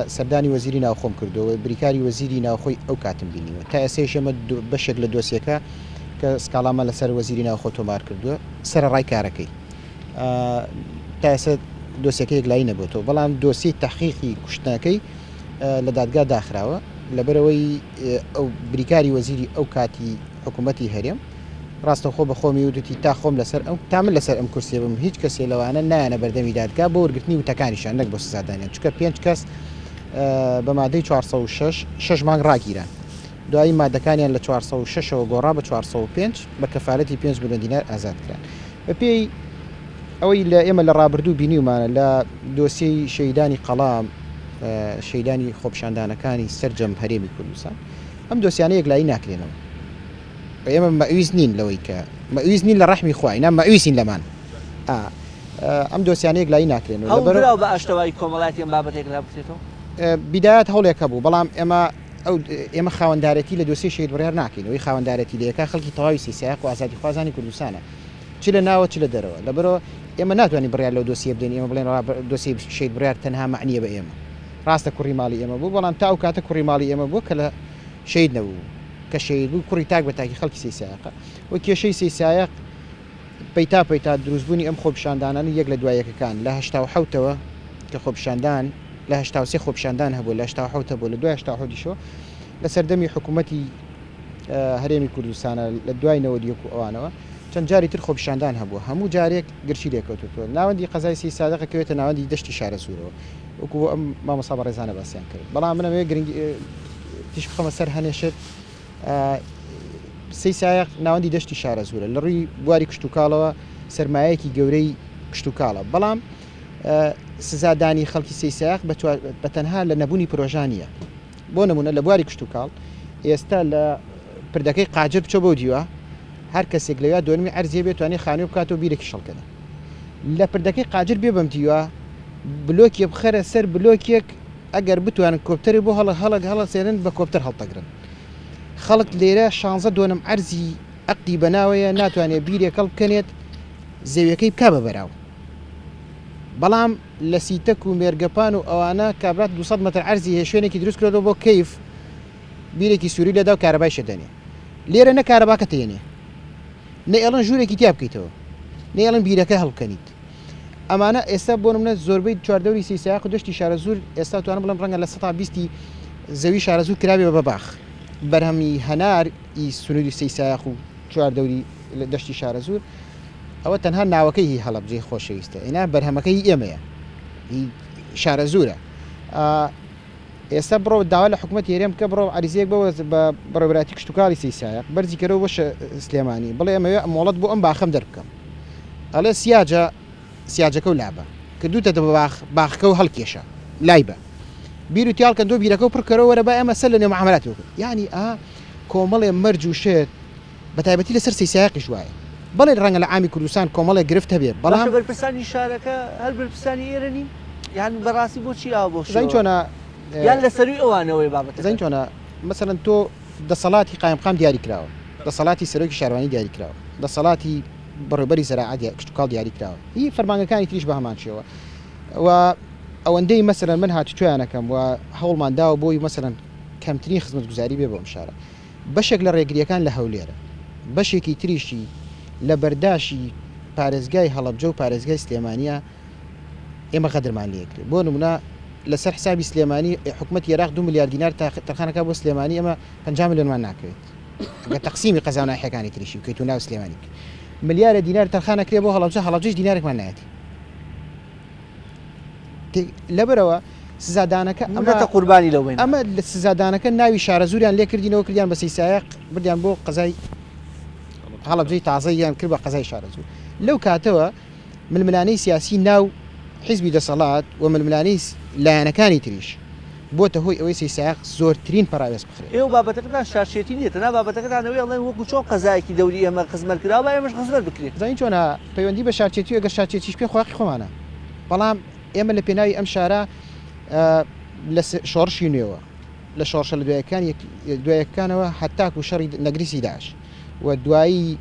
سەردانی وەزیری ناوخۆم کردەوە بریکاری وەزیری ناوخۆی ئەو کاتم بینیوە تا ئێسێش ئەمە بەشێک لە دۆسیەکە کە سکاڵامە لەسەر وەزیری ناوخۆ تۆمار کردووە سەرڕای کارەکەی تا ئێستا دۆسیەکەیەک لای نەبووتەوە بەڵام دۆسی تەحقیقی کوشتنەکەی لە دادگا داخراوە لەبەرەوەی ئەو بریکاری وەزیری ئەو کاتی حکوومەتی هەرێم ڕاستەخۆ بە خۆمی وتی تا خۆم لەسەر ئەو تامن لەسەر ئەم کورسێ بم هیچ کەسێ لەوانە نایەنە بەردەمی دادگا بۆ وەرگرتنی وتەکانیشان نەک بۆ سزادانیان چکە 5 کەس بە مادەی 406 مانگ ڕاگیران دوایی مادەکانیان لە 406ەوە گۆڕا بە 405 بە کەفارەتی 5 ملیۆن دینار ئازادکران بە پێی ئەوەی لە ئێمە لە ڕابردوو بینیومانە لە دۆسیەی شەیدانی قەڵام شەیدانی خۆپشاندانەکانی سەرجەم هەرێمی کوردستان ئەم دۆسیانە یەکلایی ناکرێنەوە ئێمە مەویست نین لەوەی کە مەویست نین لە ڕەحمی خوای نا مەویستین لەمان ئەم دۆسیانە یەکلایی ناکرێنەوە هەڵبراو بە ئاشتەوای کۆمەڵاتی ئەم بابەتێک لا بکرێتەوە بیدایەت هەوڵێک هەبوو بەڵام ئێمە خاوەندارەتی لە دۆسی شەید بڕیار ناکەینەوەی خاوەندارەتی لەکە خەڵکی تەواوی سیسایق و ئازادی خوازانی کوردستانە چ لە ناوە چ لە دەرەوە لەبەرەوە ئێمە ناتوانین بڕیار لەو دۆسیە بدەین ئێمە بڵێن دۆسی شەید بڕیار تەنها معنیە بە ئێمە ڕاستە کوڕی ماڵی ئێمە بوو بەڵام تا ئەو کاتە کوڕی ماڵی ئێمە بوو کە لە شەید نەبوو کە شەید بوو کوڕی تاک بە تاکی خەڵکی سیسایقە و کێشەی سیسایق پەیتا دروستبوونی ئەم خۆپشاندانانی یەک لە دوایەکەکان لە 1970ەوە کە خۆپشاندان لە 1970 خۆپشاندان هەبوو لە 1970 بوو لە 1970 لە سەردەمی حکوومەتی هەرێمی کوردستانە لە دوای نەوەدیەک و ئەوانەوە چەند جاری تر خۆپشاندان هەبوو هەموو جارێک گرچی لێکەوتوە ناوەندی قەزای سی سادەقەکەوێتە ناوەندی دەشتی شارە سوورەوە وەکو ئەم مامۆستا بە ڕێزانە باسییان کرد بەڵام منەوێ گرنگ تیش بخەمە سەر هەنێشت سی سایق ناوەندی دەشتی شارە زورە لە ڕووی بواری کشتتوکاڵەوە سەرمایەکی گەورەی کشتتوکاڵە بەڵام سزادانی خەڵکی سی سایق بە تەنها لە نەبوونی پرۆژانیە بۆ نمونە لە بواری کشتتوکاڵ ئێستا لە پردەکەی قاجر بچۆ بۆ دیوە هەر کەسێک لەوێ دوێنمی ئەرزیە بێتوانێت خانوێ بکاتەوە بیرێکی شەڵکەنە لە پردەکەی قاجر بێ بەم دیوە بلۆکێ بخەرە سەر بلۆکێک ئەگەر بتوانن کۆپتەری بۆ هەڵە سێنن بە کۆپتەر هەڵتەگرن خەڵک لێرە 16 دۆنم ئەرزی ئەقی بەناوەیە ناتوانێت بیرێکەڵ بکەنێت زەویەکەی بکە بە بەراو بەڵام لە سیتەک و مێرگەپان و ئەوانە کابرات 200 متر ئەرزی هەیە شوێنێکی دروست کردەوە بۆ کەیف بیرێکی سووری لەدا و کارەبای شەدەنێ لێرە نە کارەباکە تێنێ نە ئێڵن ژوورێکی تیا بکەیتەوە نە ئێڵن بیرەکە هەڵبکەنیت ئەمانە ئێستا بۆ نمونە زۆربەی چواردەوری سیسایق و دەشتی شارە زوور ئێستا توانم بڵم ڕەنگە لە 120 زەوی شارە زوور کرابێ بە باخ بەرهەمی هەنار ئی سنووری سیسایق و چواردەوری دەشتی شارە زوور ئەوە تەنها ناوەکەی هی هەڵەبجێ خۆشەویستە ئینا بەرهەمەکەی ئێمەیە شارە زوورە ئێستا بڕۆ داوا لە حکوومەت هێرێم کە بڕۆ عریزەیەک بە بەڕێوەبەتی کشتتوکاڵی سیسایق بەرزی کەرەوە بۆ سلێمانی بڵێ ئەمەوێ مۆڵەت بۆ ئەم باخەم دەربکەم ئەڵێ سیاجەکە و لابە کە دووتە بە باخەکە و هەڵکێشە لای بە بیر و تیاڵ کەندۆ بیرەکە و پڕکەرەوە وەرە بە ئەمە سەر لە نێو معاملاتەوە یعنی کۆمەڵێ مەرج و شێت بە تایبەتی لەسەر سیسایقیش وایە بەڵێ ڕەنگە لە عامی کوردستان کۆمەڵێ گرفت هەبێت بەڵام بەرپرسانی شارەکە هەر بەرپرسانی ئێرە نین یان بەڕاستی بۆچی ئاو بۆ زین چۆنە یان لەسەروی ئەوانەوەی بابەت زین چۆنە مەسەرەن تۆ دەسەڵاتی قایمقام دیاری کراوە دەسەڵاتی سەرۆکی شارەوانی دیاری کراوە دەسەڵاتی بەڕێوەبەری زەراعەت کشتتوکاڵ دیاری کراوە هی فەرمانگەکانی تریش بە هەمان شێوە و ئەوەندەی مەسەرەن من هاتوویانەکەم و هەوڵمانداوە بۆی مەسەرەن کەمترین خزمەتگوزاری بێ بۆم شارە بەشێک لە ڕێگریەکان لە هەولێرە بەشێکی تریشی لە بەرداشی پارێزگای هەڵەبجە و پارێزگای سلێمانیە ئێمە قەدرمان لێکرێت بۆ نمونە لەسەر حسابی سلێمانی حکوومەت عێراق 2 ملیار دینار تەرخانەکە بۆ سلێمانی ئەمە 50 ملیۆنمان ناکرێت ئەگەر تەقسیمی قەزانایحەکانی تریشی بکەیت و ناو سلێمانی ملیارە دینار تەرخانەکرێ بۆ هەڵەبجەش دینارێکمان نایەتی لەبەرەوە سزادانەکە ئەمە قوربانی لەوەین ئەمە لە سزادانەکە ناوی شارە زوریان لێ کردینەوە کردیان بە سیسایق بردیان بۆ قەزای هەڵەبجەی تازەیان کرد بە قەزای شارە زوور لەو کاتەوە ململانەی سیاسی ناو حیزبی دەسەڵات و ململانەی لایەنەکانی تریش بۆتە هۆی ئەوەی سیسایق زۆرترین پەراوێز بخرێت ئێوە بابەتەکەتان شارچێتی نیە تەنها بابەتەکەتانەوەی ئەڵێن وەکو چۆن قەزایەکی دەوری ئێمە خزمەت کراوە ئێمەش خزمەت بکرێت زین چۆنە پەیوەندی بە شارچێتی ئەگەر شارچێتیش پێ خواقی خۆمانە بەڵام ئێمە لە پێناوی ئەم شارە لە شۆڕشی نوێوە لە شۆڕشە لە دوایەکانەوە هەتاک و شەڕی نەگریسی داعش و دوایی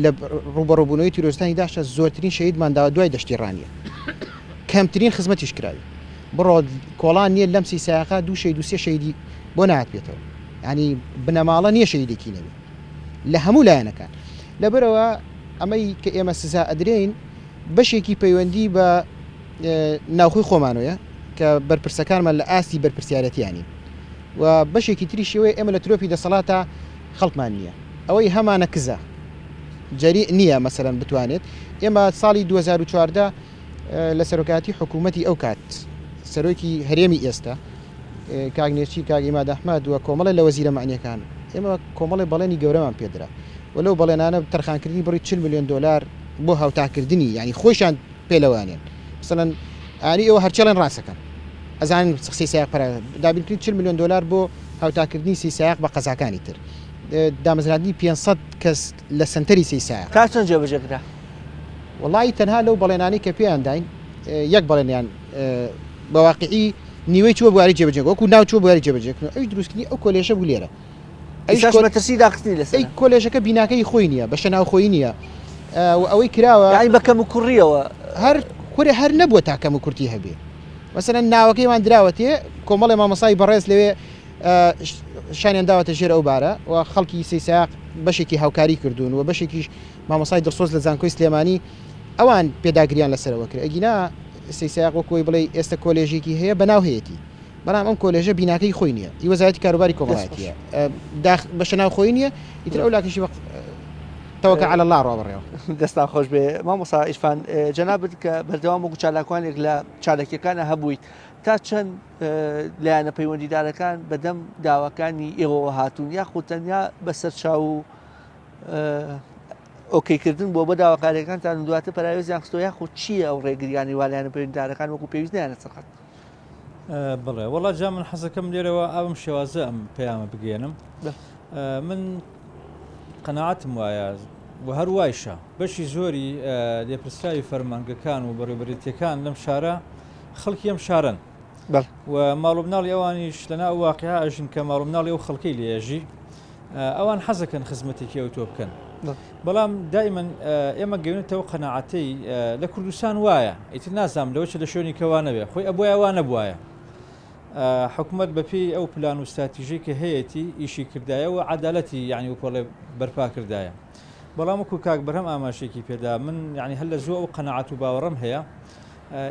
لە ڕوبەڕووبوونەوەی تیرۆستانی داشتە زۆرترین شەهیدمانداوە دوای دەشتی ڕانیە کەمترین خزمەتیش کراوی بڕۆ کۆڵان نییە لەم سیسایقا 2 شەید و 3 شەیدی بۆ نهات بێتەوە ینی بنەماڵە نییە شەیدێکی نەبێت لە هەموو لایەنەکان لەبەرەوە ئەمەی کە ئێمە سزا ئەدرێین بەشێکی پەیوەندی بە ناوخۆی خۆمانەوەیە کە بەرپرسەکانمان لە ئاستی بەرپرسیارەتیانی و بەشێکی تری شێوەیە ئێمە لە ترۆپی دەسەڵاتە خەڵکمان نییە ئەوەی هەمانە کزە جەری نییە مەسەرەن بتوانێت ئێمە ساڵی 2014 لە سەرۆکاتی حکوومەتی ئەو کات سەرۆکی هەرێمی ئێستا کاگنێرچی کاگیما دەحمەد وە کۆمەڵی لە وەزیرە معنیەکان ئێمە کۆمەڵی بەڵێنی گەورەمان پێدرا وەلەو بەڵێنانە تەرخانکردنی بڕی 40 ملیۆن دلار بۆ هاوتاکردنی ینی خۆشیان پێلەوانێن مثلەن ئانی ئەوە هەرچەڵێن ڕاستەکەن ئەزانن سی سایق دابینکردی 40 ملیۆن دلار بۆ هاوتاکردنی سی سایق بە قەزاکانی تر دامەزراندنی 500 کەس لە سنتەری سی سایق تا چەند جێبەجێکرا وڵی تەنها لەو بەڵێنانی کە پێیان داین یەک بەڵێنیان بەواقعی نیوەی چوە بواری جێبەجێ وەکو ناو چوە بواری جێبەجێکردن ئەوی دروستکردنی ئەو کۆلێژە بوو لێرە مەترسی داخستنی لەسەر ئەی کۆلێژەکە بیناکەی خۆی نییە بە شەناو خۆی نییە ئەوەی کراوە یعنی بەکەم و کوڕیەوە هەر کورێ هەر نەبووە تاکەم و کورتی هەبێ مەسەرەن ناوەکەیوان دراوەتێ کۆمەڵی مامەسای بەڕێز لەوێ شانیان داوەتە ژێر ئەو بارە و خەڵکی سیساق بەشێکی هاوکاری کردوون و بەشێکیش مامەسای دڵسۆز لە زانکۆی سلێمانی ئەوان پێداگریان لەسەرەوە کرد ئەگینا سیساق وەکۆی بڵێ ئێستا کۆلێژێکی هەیە بەناو هەیەی بەڵام ئەم کۆلێژە بیناکەی خۆی نییە هیوەزارەتی کاروباری کۆمەڵایەتیە بەشە ناو خۆی نییە ئیتر ئەو لاکەشی تەوەکە على الله ڕابڕێەوە دەستان خۆش بێ مامۆستا ئیرفان جەنابەت کە بەردەوام وەکو چالاکوانێک لە چالەکیەکانە هەبوویت تا چەند لایەنە پەیوەندیدارەکان بەدەم داواکانی ئێوە هاتوون یاخود تەنیا بەسەر چاو و ئۆکەیکردن بۆ بە داواکاریەکانتان دواتر پەراوێزیان خستۆ یاخود چییە ئەو ڕێگریانی وا لایەنە پەیوەندیدارەکان وەکو پێویست نیانە سەقەت بڵێ وەڵا جا من حەزەکەم لێرەوە ئەوم شێوازە ئەم پەیامە بگێنم من قەناعەتم وایە و هەر وایشە بەشی زۆری لێپرسراوی فەرمانگەکان و بەڕێوەبەرێتیەکان لەم شارە خەڵکی ئەم شارن و ماڵۆ بناڵی ئەوانیش لەنا واقعیا ئەژین کە ماڵۆ بناڵی ئەو خەڵکەی لێژی ئەوان حەزەکەن خزمەتێکی ئەو تۆ بکەن بەڵام دائیمەن ئێمە گەونێتەوە قەناعەتەی لە کوردستان وایە ئیتر نازام لەوەچ لە شوێنی کەوا نەبێ خۆی ئەبووە وانە بواە حکوومەت بەپی ئەو پلان و استراتیژی کە هەیەی ئیشی کردایە و عەدالەتی یعنی وەکۆڵێ بەرپا کردایە بەڵام وەکو کاک بەرهەم ئاماژێکی پێدا من یعنی هەر لە زۆر ئەو قەناعەت و باوەڕەم هەیە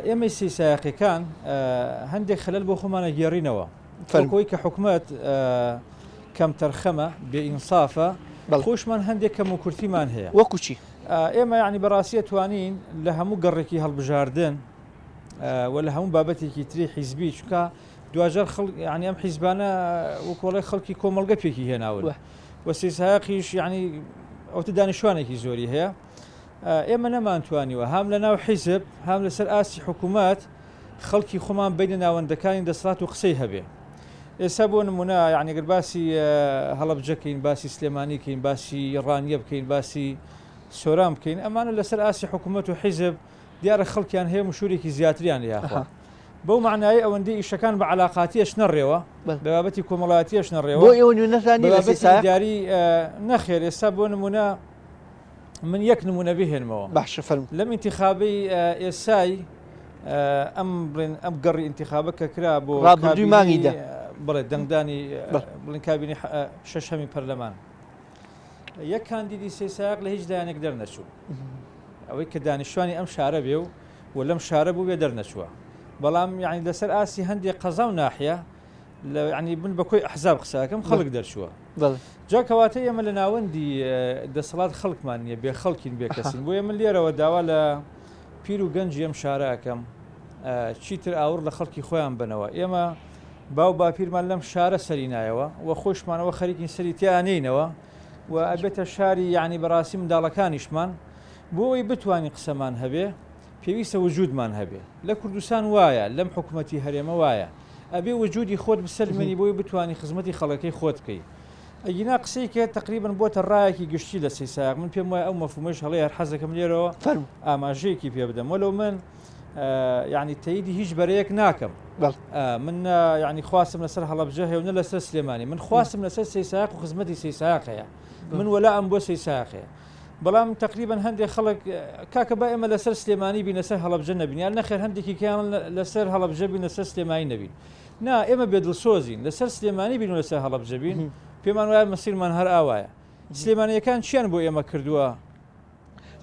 ئێمە سیسایەقەکان هەندێک خەلەل بۆ خۆمانە گێڕینەوە فەرمۆی کە حکوومەت کەم تەرخەمە بێئینسافە خۆشمان هەندێک کەم و کورتیمان هەیە وەکو چی ئێمە یعنی بەڕاستی توانین لە هەموو گەڕێکی هەڵبژاردن و لە هەموو بابەتێکی تری حیزبی چکە دوجار ینی ئەم حیزبانە وەکۆڵی خەڵکی کۆمەلگە پێکی هێناون وە سیسایەقیش یعنی ئەوتە دانیشتوانێکی زۆری هەیە ئێمە نەمانتوانیوە هەم لە ناو حیزب هەم لەسەر ئاسی حکوومەت خەڵکی خۆمان بینە ناوەندەکانی دەسڵات و قسەی هەبێ ئێستا بۆ نمونە یعنی گەر باسی هەڵەبجەکەین باسی سلێمانیکەین باسی ڕانیە بکەین باسی سۆران بکەین ئەمانە لەسەر ئاسی حکوومەت و حیزب دیارە خەڵکیان هەیە مشورێکی زیاتریان یاخوا بەو معنای ئەوەندەی ئیشەکان بە علاقاتیەش نەڕێەوە بەبەتی کۆمەڵایەتیەش نەڕێەوە بۆ ئێوە نەزانی دیاری نەخێر ئێستا بۆ نمونە من یەک نمونە بهێنمەوە باشە فەرم لەم ئینتیخابەی ئێسای ئەم گەڕی ئینتیخابەکە کرا بۆ ڕابردووی مانگیدا بڵێ دەنگدانی بڵین کابینی شەشەمی پەرلەمان یەک کاندیدی سێسایق لە هیچ دایانێک دەرنەچوو ئەوەی کە دانیشتوانی ئەم شارە بێ و لەم شارە بوو بێ دەرنەچووە بەڵام یعنی لەسەر ئاسی هەندێک قەزا و ناحیە ینی بن بە کۆی ئەحزاب قساکەم خەڵک دەرچووە جا کەواتە ئێمە لە ناوەندی دەسەڵات خەڵکمان نییە بێ خەڵکین بێ کەسین بۆ ئێمە لێرەوە داوا لە پیر و گەنجی ئەم شارەکەم چیتر ئاور لە خەڵکی خۆیان بنەوە ئێمە باو باپیرمان لەم شارە سەری نایەوە و خۆشمانەوە خەریکی سەری تیانینەوە و ئەبێتە شاری یعنی بەڕاستی منداڵەکانیشمان بۆ ئەوی بتوانین قسەمان هەبێ پێویستە وجودمان هەبێ لە کوردستان وایە لەم حکوومەتی هەرێمە وایە ئەبێ وجودی خۆت بسەلمێنی بۆی بتوانانی خزمەتی خەڵەکەی خۆت بکەی ئەگینا قسەی کە تقریبن بۆتە ڕایەکی گشتی لە سیسایق من پێم وایە ئەو مەفهومەش هەڵێ هەر حەزەکەم لێرەوە ئاماژەیەکی پێ بدەم وەلو من یعنی تەییدی هیچ بەرەیەک ناکەم من یعنی خواستم لەسەر هەڵەبجە هەیە و نە لەسەر سلێمانی من خواستم لەسەر سیسایق و خزمەتی سیسایق هەیە من وەلا ئەم بۆ سیسایق هەیە بەڵام تقریبا هەندێک خەڵک کاکە با ئێمە لەسەر سلێمانی بین لەسەر هەڵەبجە نەبین یان نەخێر هەندێکی کیان لەسەر هەڵەبجە بین لەسەر سلێمانی نەبین نا ئێمە بێدڵسۆزین لەسەر سلێمانی بین و لەسەر هەڵەبجە بین پێمان وایە مەسیرمان هەر ئاوایە سلێمانیەکان چیان بۆ ئێمە کردووە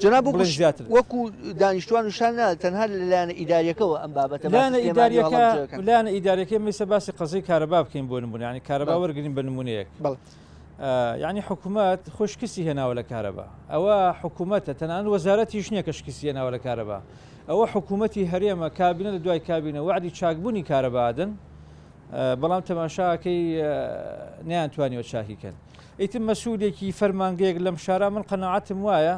جناب زیاتر وەکو دانیشتوان وشانە تەنها لەلایەنە ئیداریەکەەوە ئەم بابەتە لایەنە ئیداریەکە میسە باسی قەزەی کارەبا بکەین بۆ نمونە ینی کارەبا وەرگین بە نمونەیەک یعنی حکوومەت خۆشکسی هێناوە لە کارەبا ئەوە حکوومەتە تەنان وەزارەتیش نییە کە شکسی هێناوە لە کارەبا ئەوە حکوومەتی هەرێمە کابینە لە دوای کابینە وعدی چاکبوونی کارەبادن بەڵام تەماشاکەی نیانتوانیوە چاکیکەن ئیتر مەسوولێکی فەرمانگەیەک لەم شارە من قەناعەتم وایە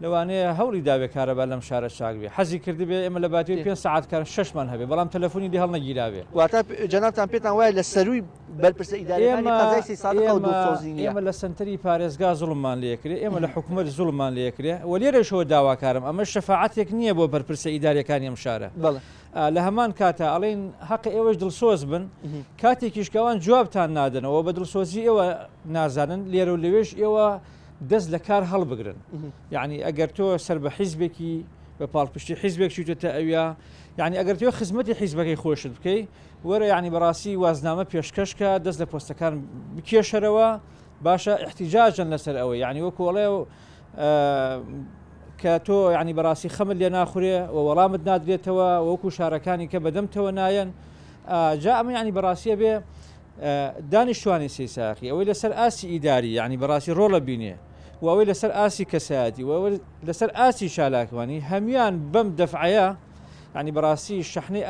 لەوانەیە هەوڵی داوێ کارەبا لەم شارە چاکبێ حەزی کردبێ ئێمە لە باتوی 5 ساعت کار 6مان هەبێ بەڵام تەلەفۆنی دی هەڵنەگیراوێ واتە جەنابتان پێتان وایە لە سەروی بەرپرسە ئیداریەکانی قەزای سێ سادق و دڵسۆزی ئێمە لە سنتەری پارێزگا زوڵممان لێکرێ ئێمە لە حکوومەت زوڵممان لێکرێ و لێرەشەوە داواکارم ئەمە شەفاعەتێک نییە بۆ بەرپرسە ئیداریەکانی ئەم شارە لە هەمان کاتە ئەڵێن حەق ئێوەش دڵسۆز بن کاتێکیشکەوان جوابتان نادنەوە بە دڵسۆزی ئێوە نازانن لێرە و لەوێش ئێوە دەست لە کار هەڵبگرن یعنی ئەگەر تۆ سەر بە حیزبێکی بە پاڵپشتی حیزبێک چوتە ئەویا یعنی ئەگەر تۆ خزمەتی حیزبەکەی خۆشت بکەی وەرە یعنی بەڕاستی وازنامە پێشکەشکە دەست لە پۆستەکان بکێشەرەوە باشە احتیجاجن لەسەر ئەوەی یعنی وەکوڵێ کە تۆ ینی بەڕاستی خەمت لێ ناخورێ و وەڵامت نادرێتەوە وەکو شارەکانی کە بەدەمتەوە نایەن جا ئەمە ینی بەڕاستیە بێ دانیشتوانی سێ ساقی ئەوەی لەسەر ئاسی ئیداری ینی بەڕاستی ڕۆڵە بینێ و ئەوەی لەسەر ئاسی کەسایەتی و لەسەر ئاسی شالاکوانی هەمیان بەم دەفعەیە ینی بەڕاستی شەحنەی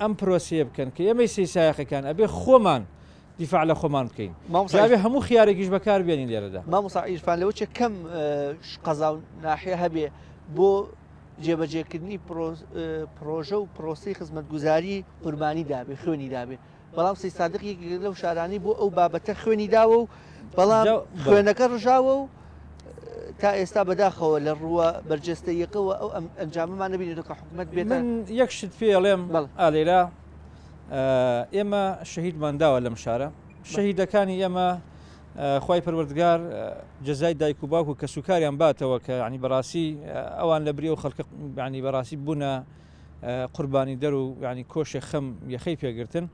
ئەم پرۆسیە بکەن کە ئێمەی سێ سایقەکان ئەبێ خۆمان دیفاع لە خۆمان بکەین جاوێ هەموو خیارێکیش بەکار بێنین لێرەدا مامۆستا عیرفان لەوە چێ کەم قەزا و ناحیە هەبێ بۆ جێبەجێکردنی پرۆژە و پرۆسی خزمەتگوزاری قوربانی دابێ خوێنی دابێ بەڵام سەی سادق یەک لەو شارانی بۆ ئەو بابەتە خوێنی داوە و بەڵام خوێنەکە ڕژاوە و تا ئێستا بەداخەوە لە ڕووە بەرجەستەیەکەوە ئەو ئەنجامەمان نەبینێتەوە کە حکوومەت بێتە من یەک شت پێڵێم ئالێرا ئێمە شەهیدمان داوە لەم شارە شەهیدەکانی ئێمە خی پەروەردگار جەزای دایک و باوک و کە سوکاریان باتەوە کە ینی بەڕاستی ئەوان لە بری و خەڵکە ینی بەڕاستی بوونە قوربانی دەر و ینی کۆشێ خەم یەخەی پێگرتن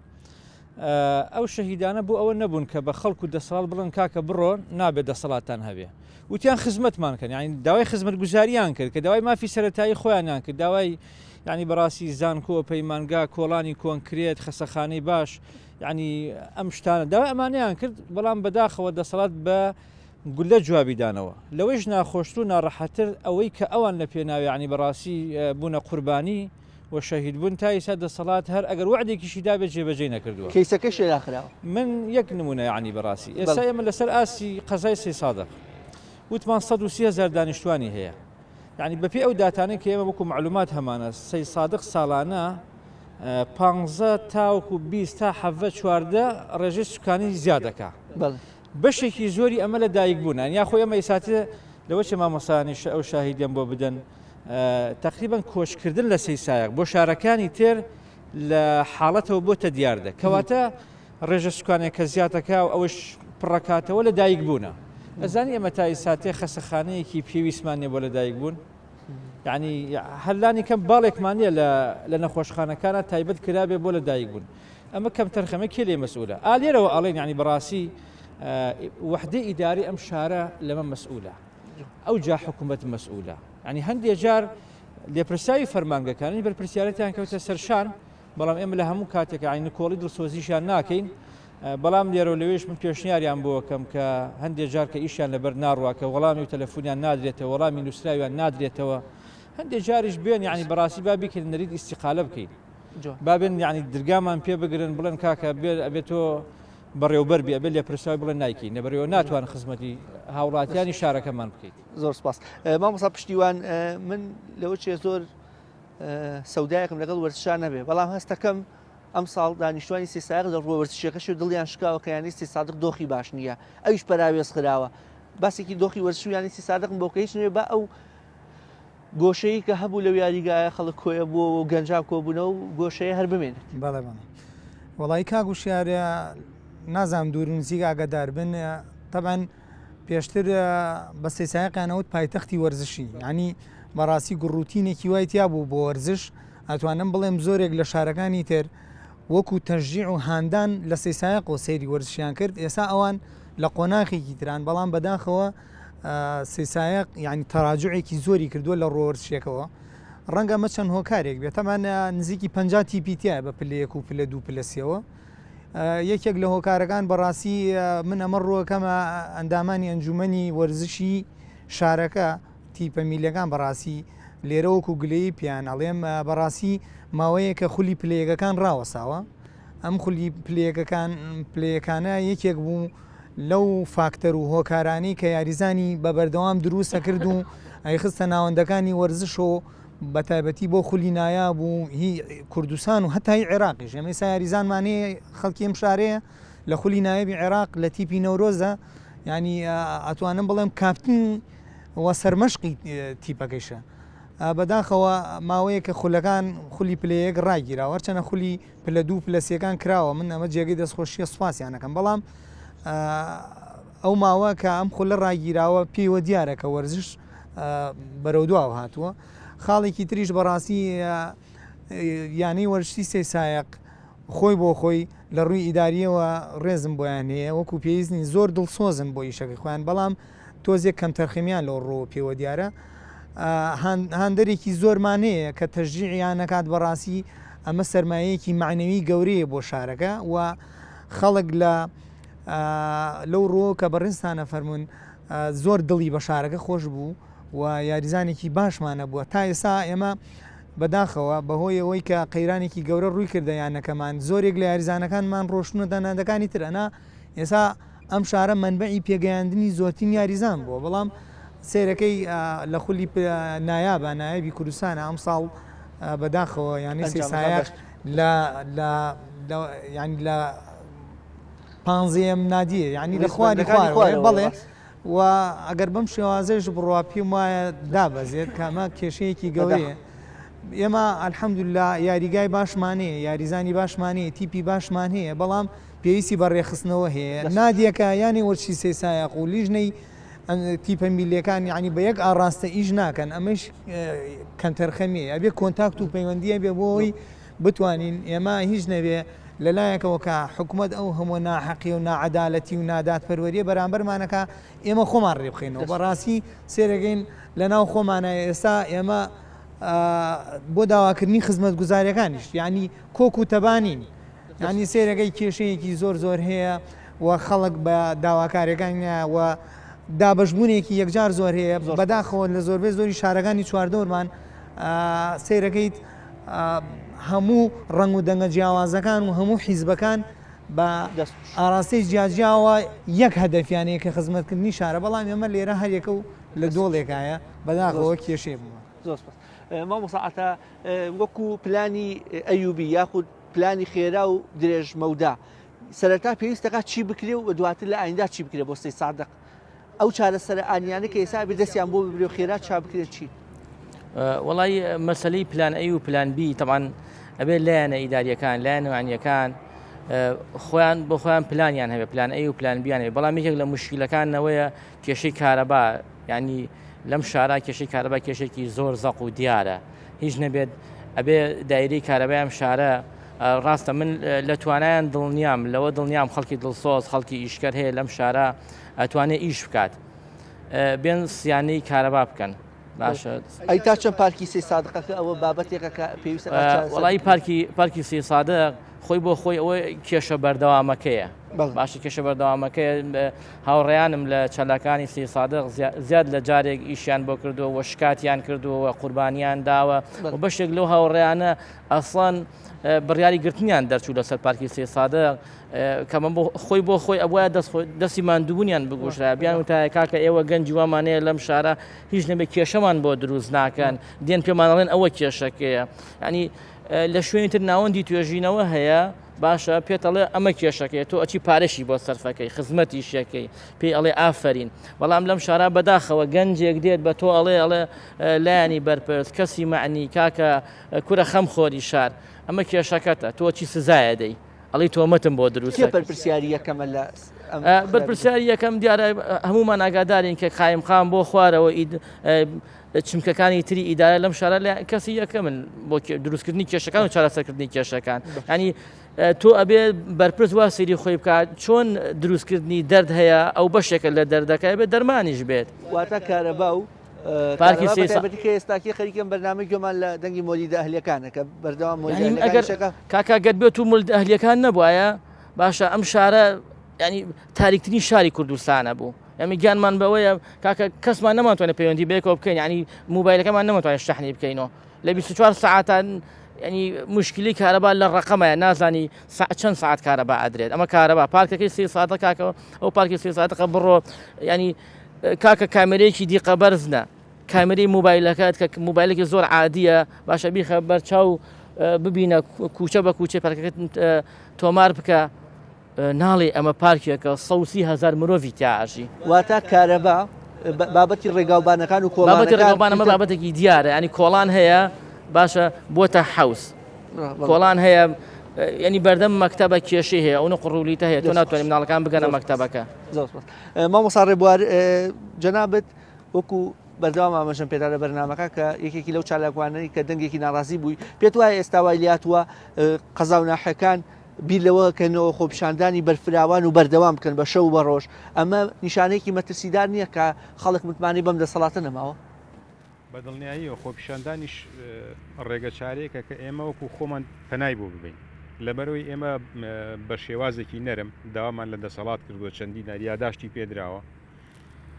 ئەو شەهیدانە بوو ئەوە نەبوون کە بە خەڵکو دەسەڵات بڵن کاکە بڕۆن نابێت دەسەڵاتان هەبێ وتیان خزمەتمان کرد ینی داوای خزمەت گوزاریان کرد کە داوای مافی سەرەتایی خۆیانیان کرد داوای ینی بەڕاستی زانکۆ پەیمانگا کۆڵانی کۆنکرێت خەسەخانەی باش ینی ئەم شتانە داوای ئەمانیان کرد بەڵام بەداخەوە دەسەڵات بە گولە جوابیدانەوە لەوەیش ناخۆشت و ناڕەحەتر ئەوەی کە ئەوان لە پێناوی ینی بەڕاستی بوونە قوربانی و شەهید بوون تا ئێستا دەسەڵات هەر ئەگەر وعدێکیشی دابێت جێبەجێ نەکردووە کەیسەکە شێراخراوە من یەک نمونە ینی بەڕاستی ئێستا ئێمە لەسەر ئاسی قەزای سێ سادق وتمان 130,000 دانیشتوانی هەیە یعنی بەپێ ئەو داتانەی کە ئێمە وەکو معلومات هەمانە سەی سادق ساڵانە 15 تاوەکو 20 تا 14 ڕێژەی سوکانی زیادەکە بەشێکی زۆری ئەمە لە دایک بوون یا خۆی ئەمە ئیساتە لەوە چه مامۆسانی ئەو شاهیدیان بۆ بدەن تقریبا کۆچکردن لە سەی سایق بۆ شارەکانی تر لە حاڵەتەوە بۆتە دیاردە کەواتە ڕێژە سوکانێک کە زیاتەکە و ئەوش پڕەکاتەوە لە دایک بوونە ئەزانی ئەمە تا ئیساتێ خەسەخانەیەکی پێویستمانێ بۆ لە دایک بوون یعنی هەلانی کەم باڵێکمانە لە نەخۆشخانەکانە تایبەت کرابێ بۆ لە دایک بوون ئەمە کەم تەرخەمە کێ لێ مەسئولە ئالێرەوە ئەڵێن ینی بەڕاستی وحدەی ئیداری ئەم شارە لەمە مەسئولە ئەو جا حکوومەت مەسئولە ینی هەندێک جار لێپرساوی فەرمانگەکانی بەرپرسیارەتیان کەوتە سەرشان بەڵام ئێمە لە هەموو کاتێک عینی کۆڵی دڵسۆزیشیان ناکەین بەڵام لێرە لەوێش من پێشنیاریان بۆکەم کە هەندێک جار کە ئیشیان لەبەر ناڕوا کە وەڵامی و تەلەفۆنیان نادرێتەوە وەڵامی نووسراویان نادرێتەوە هەندێک جاریش بێن ینی بەڕاستی با بیکەن نەرید ئیستیقالە بکەین بابێن ینی دەرگامان پێ بگرن بڵێن کاکە ئەبێتۆ بەڕێوەبەر بێ ئەبێ لێ پرساوی بڵێن نایکەین لەبەرەوە ناتوان خزمەتی هاوڵاتیانی شارەکەمان بکەیت زۆر سپاس مامۆستا پشتیوان من لەوە چێ زۆر سەودایەکم لەگەڵ وەرزشان نەبێ بەڵام هەستەکەم ئەم ساڵ دانیشتوانی سێ سایق لە ڕووە وەرزشەکەش و دڵیان شکاوە کە یانی سێ سادق دۆخی باش نییە ئەویش پەراوێز خراوە باسێکی دۆخی وەرزش و یانی سێ سادقم بۆ کە هیچ نوێ بە ئەو گۆشەی کە هەبوو لەو یاریگایە خەڵک کۆیە بووە و گەنجاو کۆبوونەوە و گۆشەیە هەر بمێنێت بەڵێ وەڵی کاگوشیارە نازام دوورنزیک ئاگادار بن طبعاً پێشتر بە سێ سایقیانەوت پایتەختی وەرزشی ینی بەڕاستی گوڕوتینێکی وای تیا بوو بۆ وەرزش ئەتوانم بڵێم زۆرێک لە شارەکانی تر وەکو تەشجیع و هاندان لە سێ سایق و سەیری وەرزشیان کرد ئێستا ئەوان لە قۆناخێکی تران بەڵام بەداخەوە سیسایق ینی تەراجعێکی زۆری کردووە لە ڕۆوەرچێکەوە ڕەنگە مەچەند هۆکارێک بێت تەمان نزیکی 50 تیپیتیە بە پلەیەک و پلە دوو پلەسیەوە یەکێک لە هۆکارەکان بەڕاستی من ئەمە ڕووەکەمە ئەندامانی ئەنجومەنی وەرزشی شارەکە تیپە میلەکان بەڕاستی لێرە وەکو گلەی پیان ئەڵێم بەڕاستی ماوەیە کە خولی پلەیەکەکان ڕاوەساوە ئەم خولی پلەیەکانە یەکێک بوو لەو فاکتەر و هۆکارانی کە یاریزانی بە بەردەوام دروستە کرد و ئەیخستە ناوەندەکانی وەرزش و بە تایبەتی بۆ خولی نایاب بوو هی کوردستان و هەتای عێراقیش ئەمەسا یاریزانمانەیە خەڵکی ئەم شارەیە لە خولی نایەبی عێراق لە تیپی نەورۆزە ینی ئەتوانم بڵێم کاپتن وە سەرمەشقی تیپەکەیشە بەداخەوە ماوەیە کە خولەکان خولی پلەیەک ڕاگیراوە چەنە خولی پلە دوو پلەسیەکان کراوە من ئەمە جێگەی دەستخۆشیە سوپاسیانەکەم بەڵام ئەو ماوە کە ئەم خولە ڕاگیراوە پێیوە دیارە کە وەرزش بەرەو دواوە هاتووە خاڵێکی تریش بەڕاستی یانەی وەرشتی سێسایق خۆی بۆ خۆی لە ڕووی ئیداریەوە ڕێزم بۆیان هەیە وەکو پێویستنی زۆر دڵسۆزم بۆ ئیشەکەی خۆیان بەڵام تۆزێک کەم تەرخیمیان لەو ڕۆ پێوە دیارە هاندەرێکی زۆرمانەیە کە تەژیعیان نەکات بەڕاستی ئەمە سەرمایەیەکی معنەوی گەورەیە بۆ شارەکە و خەڵک لەو ڕۆ کە بەڕێستانە فەرمونون زۆر دڵی بە شارەکە خۆش بوو و یاریزانێکی باشمانە بووە تا ئێستا ئێمە بەداخەوە بەهۆی ئەوەی کە قەیرانێکی گەورە ڕووی کردەیانەکەمان زۆرێک لە یاریزانەکانمان ڕۆشنە دانادەکانی ترەنا ئێستا ئەم شارە منبعی پێگەیاندنی زۆرترین یاریزان بووە بەڵام سیرەکەی لە خولی نایابە نایبی کوردستانە ئەم ساڵ بەداخەوە یانی سێسایق ینی لە پانزەیەم نادیە یعنی لە خواری بەڵێ و ئەگەر بەم شێوازەش بڕوا پێم وایە دابەزێت کەمە کێشەیەکی گەورەیە ئێمە ئەلحەمدولیلا یاریگای باشمانەیە یاریزانی باشمانەیە تیپی باشمان هەیە بەڵام پێویستی بەڕێخستنەوە هەیە نادیەکە یانی وەرچی سێسایق و لیژنەی تیپە میلەکان یعنی بە یەک ئاڕاستە ئیش ناکەن ئەمەش کەمتەرخەمیە ئەبێ کۆنتاکت و پەیوەندیە بێ بۆی بتوانین ئێمە هیچ نەبێ لەلایەکەوە کە حکوومەت ئەو هەموو ناحەقی و ناعەدالەتی و نادات پەروەریە بەرامبەرمانەکە ئێمە خۆمان ڕێبخێنەوە بەڕاستی سێرەگەین لە ناو خۆمانە ئێستا ئێمە بۆ داواکردنی خزمەت گوزاریەکانیش یعنی کۆک و تەبانین ینی سێرەگەی کێشەیەکی زۆر هەیە و خەڵک بە داواکاریەکانە و دابشبوونێکی یەکجار زۆر هەیە بەداخەوە لە زۆربەی زۆری شارەکانی چواردەوەمان سێرەکەیت هەموو ڕنگ و دەنگە جیاوازەکان و هەموو حیزبەکان بە ئاراستەی جیاجیاوە یەک هەدەفیانەیە کە خزمەتکردنی شارە بەڵام ئێمە لێرە هەرێکە و لە دۆڵێکایە بەداخەوە کێشێ بووە زۆر مامۆساعەتە وەکو پلانی ئەیوبی یاخود پلانی خێرا و درێژ مەودا سەرەتا پێویستەکە چی بکرێ و دواتر لە ئایندا چی بکرێ بۆ سەی سادق ئەو چارە سەر ئانیانە کە ئێستا دەستیان بۆ ببرێ و خێرا چا بکرێت چی وڵی مەسلەی پلان ئەی و پلان بی تەمان ئەبێ لایەنە ئیداریەکان لایەن نوانیەکان خۆیان بۆ خۆیان پلانیان هەبێ پلان ئەی و پلان بیان هەیە بەڵام یەکێک لە مشکلەکانەوەیە کێشەی کارەبا ینی لەم شارە کێشەی کارەبا کێشێکی زۆر زەق و دیارە هیچ نەبێت ئەبێ دایرەی کارەبایام شارە ڕاستە من لە توانایان دڵنیام لەوە دڵنیام خەڵکی دڵسۆز خەڵکی ئیشکەر هەیە لەم شارە ئەتوانێت ئیش بکات بێن سیانەی کارەبا بکەن باشە ئەی تا چەند پارکی سێ سادقەکە ئەوە بابەتێکە کە پێویستە وڵی پارکی سێ سادق خۆی بۆ خۆی ئەوە کێشە بەردەوامەکەیە باشە کێشە بەردەوامەکەی هاوڕێیانم لە چەلاکانی سێ سادق زیاد لە جارێک ئیشیان بۆ کردووە و شکاتیان کردووە قوربانیان داوە و بەشێک لەو هاوڕێیانە ئەسڵان بڕیاری گرتنیان دەرچوو لەسەر پارکی سێ سادق کەمە خۆی بۆ خۆی ئەوە دەستی ماندووبوونیان بگوشرا بیان وتایە کاکە ئێوە گەنجی وامانەیە لەم شارە هیچ نەبێ کێشەمان بۆ دروست ناکەن دێن پێمانەڵێن ئەوە کێشەکەیە ینی لە شوێنی تر ناوەندی توێژینەوە هەیە باشە پێتەڵێ ئەمە کێشەکەی تۆ ئەچی پارەشی بۆ سەرفەکەی خزمەتی شەکەی پێی ئەڵێ ئافرین بەڵام لەم شارە بەداخەوە گەنجێک دێت بە تۆ ئەڵێ لایانی بەرپرس کەسی معنی کاکە کورە خەم خۆری شار ئەمە کێشەکەتە تۆ چی سزایە دەی ئەڵی تۆمەتم بۆ دروست پرسیاری یەکەمە لە بەرپرسیاری یەکەم دیارە هەمومان ئاگادارین کە قایمقام بۆ خوارەوە چمکەکانی تری ئیدارە لەم شارە لە کەسی یەکە من بۆ دروستکردنی کێشەکان و چارەسەرکردنی کێشەکان ینی تۆ ئەبێ بەرپرس وا سری خۆی بکات چۆن دروستکردنی دەرد هەیە ئەو بەشێکە لە دەردەکە بێت دەرمانیش بێت واتە کارەبا و پارکی کە ئێستاکی خەریکم بەرنامە گوێمان لە دەنگی مۆلیدە ئەهلیەکانە کە بەردەوام ئەگەر کاکا گەت بێت و مولد ئەهلیەکان نەبووایە باشە ئەم شارە ینی تاریکترین شاری کوردستانە بوو ئەمە گیانمان بەوەیە کاکە کەسمان نەمانتوانێت پەیوەندی بێکەوە بکەین ینی موبایلەکەمان نەمەتوانێت شەحنی بکەینەوە لە 24 ساعتان ینی مشکلی کارەبا لە ڕقەمەیە نازانی چەند ساعت کارەبا ئەدرێت ئەمە کارەبا پارکەکەی 3 ساعتە کاکەوە ئەو پارکی 3 ساعتەکە بڕۆ ینی کاکە کامێرەیەکی دیقە بەرزنە کامێرەی موبایلەکەت کە موبایلێکی زۆر عادیە باشە بیخە بەرچاو ببینە کوچە بە کوچێ پارکەکەت تۆمار بکە ناڵێ ئەمە پارکێکە 130,000 مرۆڤی تیاژی واتە کارەبا بابەتی ڕێگاوبانەکان و بابەتی ڕێگاوبان ئەمە بابەتێکی دیارە ینی کۆڵان هەیە باشە بۆتە حوس کۆڵان هەیە ینی بەردەم مەکتەبە کێشەی هەیە ئەو قڕولیتە هەیە تۆ ناتوانانی مناڵەکان بگەنە مەکتەبەکە مامۆستا ڕێبوار جەنابەت وەکو بەردەوام ئاماژەم پێدا لە بەرنامەکە کە یەکێکی لەو چالاکوانەی کە دەنگێکی ناڕازی بووی پێت وایە ئێستا وای لاتووە قەزا و ناحەکان بیرلەوەکەنەوە خۆپیشاندانی بەرفراوان و بەردەوام بکەن بە شەو بە ڕۆژ ئەمە نیشانەیەکی مەترسیدار نییە کە خەڵک متمانی بەم دەسەڵاتە نەماوە بەدڵنیایی و خۆپیشاندانیش ڕێگە چارەیەکە کە ئێمە وەکو خۆمان پەنای بۆ ببین لەبەرەوەی ئێمە بە شێوازێکی نەرم داوامان لە دەسەڵات کردووە چەندی ناریاداشتی پێدراوە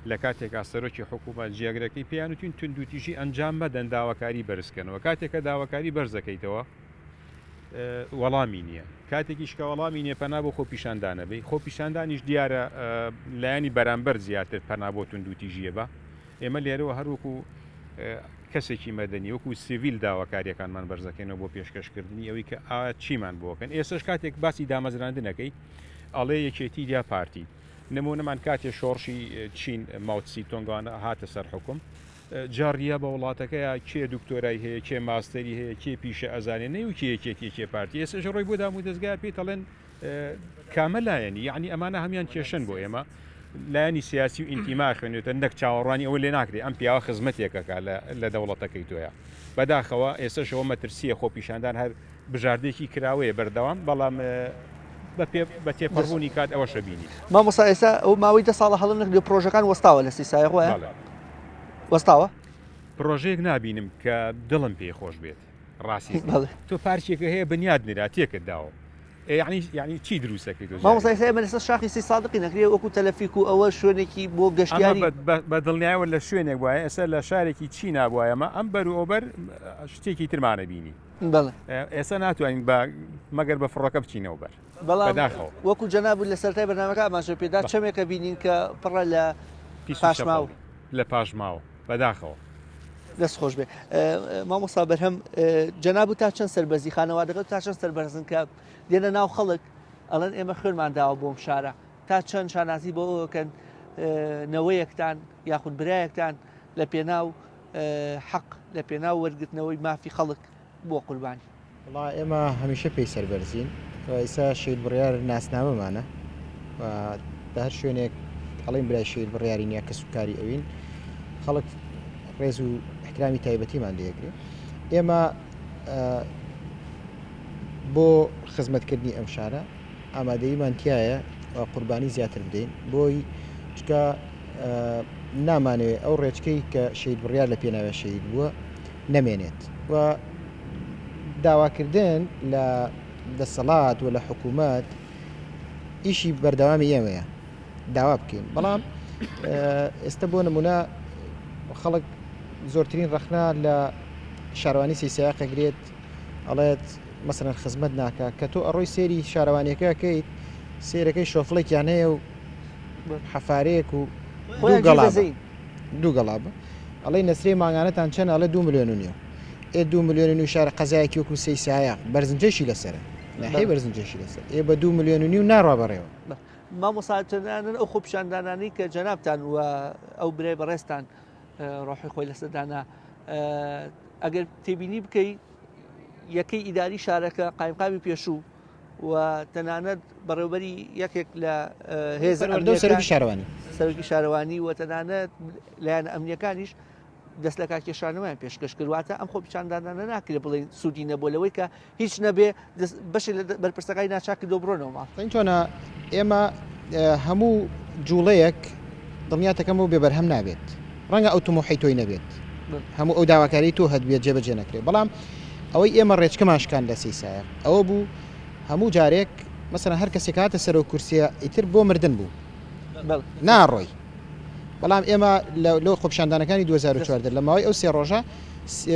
لە کاتێکا سەرۆکی حکوومەت جیاگرەکەی پێیان وتین توندوتیژی ئەنجام بدەن داواکاری بەرزکەنەوە کاتێکە داواکاری بەرزەکەیتەوە وەڵامی نییە کاتێکیشکە وەڵامی نیە پەنا بۆ خۆپیشاندانە بێ خۆپیشاندانیش دیارە لایانی بەرامبەر زیاتر پەنا بۆ توندوتیژیە بە ئێمە لێرەوە هەروەکو کەسێکی مەدەنی وەکو سیڤیل داواکاریەکانمان بەرزەکەینەوە بۆ پێشکەشکردنی ئەوەی کە چیمان بۆکەن ئێستش کاتێک باسی دامەزراندنەکەی ئەڵێ یەکێتی یا پارتی نمونەمان کاتێ شۆڕشی چین ماوتسی تۆنگانە هاتە سەر حکوم جاڕیە بە وڵاتەکەیە کێ دکتۆرای هەیە کێ ماستەری هەیە کێ پیشە ئەزانێنەی و کێ پارتی ئێستش ڕۆی بۆ دام و دەستگای پێ دەڵێن کامە لایەنی یعنی ئەمانە هەمیان کێشن بۆ ئێمە لایانی سیاسی و ئینتیما خوێنێتە نەک چاوەڕوانی ئەوە لێ ناکرێت ئەم پیاوە خزمەتێکەکە لە دەوڵەتەکەی تۆیە بەداخەوە ئێستشەوە مەترسیە خۆپیشاندان هەر بژاردێکی کراوەیە بەردەوام بەڵام بە تێپەڕبوونی کات ئەوە شەبینی مامۆستا ئێستا ئەو ماوەی 10 ساڵە هەڵم نەکردو پرۆژەکان وەستاوە لە سیسایە خۆیان وەستاوە پرۆژەیەک نبینم کە دڵم پێی خۆش بێت ڕاستی تۆ پارچێکە هەیە بنیاد نرا تێکت داوە یعنی چی دروستەکەی مامۆستا ئێمە لەسەر شاخی سی سادقی نەکرێ وەکو تەلەفیک و ئەوە شوێنێکی بۆ گەشتیاری بە دڵنیایەوە لە شوێنێک وایە ئێستا لە شارێکی چی نابووایەمە ئەم بەر و ئۆبەر شتێکی ترمانە بینی ئێستا ناتوانین مەگەر بە فڕۆکە بچینەوە بەر بەڵام وەکو جەناب لە سەرای بەرنامەکە ئاماژە پێدا چەمێکە بینین کە پڕە لە پاشماو لە پاشماوە بەداخەوە دەست خۆش بێ مامۆستا بەرهەم جەناب و تا چەند سەربەرزی خانەوادەکە تا چەند سەربەرزن کە دێنە ناو خەڵک ئەڵەن ئێمە خوێنمان داوە بۆم شارە تا چەند شانازی بۆ ئەوکەن نەوەیەکتان یاخود برایەکتان لە پێناو حەق لە پێناو وەرگرتنەوەی مافی خەڵک بۆ قوربانی وڵا ئێمە هەمیشە پێی سەربەرزین ئێستا شید بڕیار ناسنامەمانە و لە هەر شوێنێک هەڵین برای شید بڕیاری نییە کە سوکاری ئەوین خەڵک ڕێز و احترامی تایبەتیمان لێگرێت ئێمە بۆ خزمەتکردنی ئەم شارە ئامادەییمان تایە و قوربانی زیاتر بدەین بۆی چکە نامانەوێت ئەو ڕێچکەی کە شید بڕیار لە پێناوێ شید بووە نەمێنێت و داواکردن لە دەسەڵات و لە حکوومەت ئیشی بەردەوامی ئێمەیە داوا بکەین بەڵام ئێستا بۆ نمونە خەڵک زۆرترین ڕەخنا لە شارەوانی سیسایقەگرێت ئەڵێت مەسەرەن خزمەت ناکە کە تۆ ئەڕۆی سێری شارەوانیەکەکەیت سێرەکەی شۆفڵێکیان هەیە و حەفارەیەک و دوو گەڵابە ئەڵێ نەسرەی ماگانەتان چەند ئەڵێ 2 ملیۆن و نییە 2 ملیۆن و شارە قەزایەکی وەکو سیسایە بەرزنجەشی لەسەرە ناحی بەرزنجەشی لەسەر بە 2 ملیۆن و نیو ناڕوا بەڕێوە مامۆستاچەندانن ئەو خۆپیشاندانانی کە جەنابتان و ئەو برای بەڕێستان ڕۆحی خۆی لەسەردانا ئەگەر تێبینی بکەیت یەکەی ئیداری شارەکە قایمقامی پێشوو و تەنانەت بەڕێوبەری یەکێک لە هێزە سەرۆکی شارەوانی سەرۆکی شارەوانی و تەنانەت لایەن ئەمنیەکانیش دەست لە کاکێشانەوەیان پێشکەش کردواتە ئەم خۆ پیشاندانانە ناکرێت بڵێن سوودی نەبوو لەوەی کە هیچ نەبێ بەشی لە بەرپرسەکانی ناچاک کردو بڕۆنەوە ماڵ. چۆنە ئێمە هەموو جوڵەیەک دڵنیاتەکەم و بێبەرهەم نابێت ڕەنگە ئەو تمۆحی تۆی نەبێت هەموو ئەو داواکاری تۆ هەدبێت جێبەجێ نەکرێت بەڵام ئەوەی ئێمە ڕێچکەماشکان لە سی سایە ئەوە بوو هەموو جارێک مەسەرەن هەر کەسێک هاتە سەر و کورسیە ئیتر بۆ مردن بوو ناڕۆی بەڵام ئێمە لەو خۆپشاندانەکانی 2014 لە ماوەی ئەو سێ ڕۆژە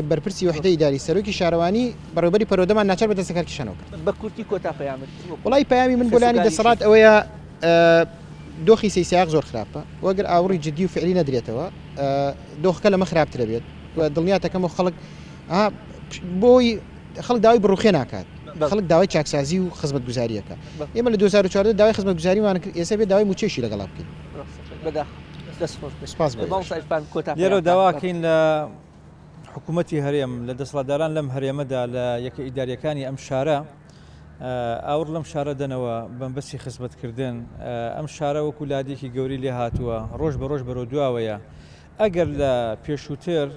بەرپرسی وحدەی داری سەرۆکی شارەوانی بەڕێوەبەری پەرۆدەمان ناچار بە دەستەکارکیشانەوە کرد بە کورتی کۆتا پەیامت وڵی پەیامی من بۆلانی دەسەڵات ئەوەیە دۆخی سەیسایق زۆر خراپە وەگەر ئاوڕی جددی و فعلی نەدرێتەوە دۆخەکە لەمە خراپترە بێت دڵنیاتەکەم و خەڵک بۆی خەڵک داوای بڕوخێ ناکات خەڵک داوای چاکسازی و خزمەت گوزاریەکە ئێمە لە 2014 داوای خزمەت گوزاریمان کرد ئێستا بێت داوای موچێشی لەگەڵا بکەین لێرە داواکەین لە حکوومەتی هەرێم لە دەسەڵاتداران لەم هەرێمەدا لە یەکە ئیداریەکانی ئەم شارە ئاور لەم شارە دەنەوە بەمبەسی خزمەتکردن ئەم شارە وەکو لادێکی گەوری لێ هاتووە ڕۆژ بە ڕۆژ بەرەو دواوەیە ئەگەر لە پێشووتر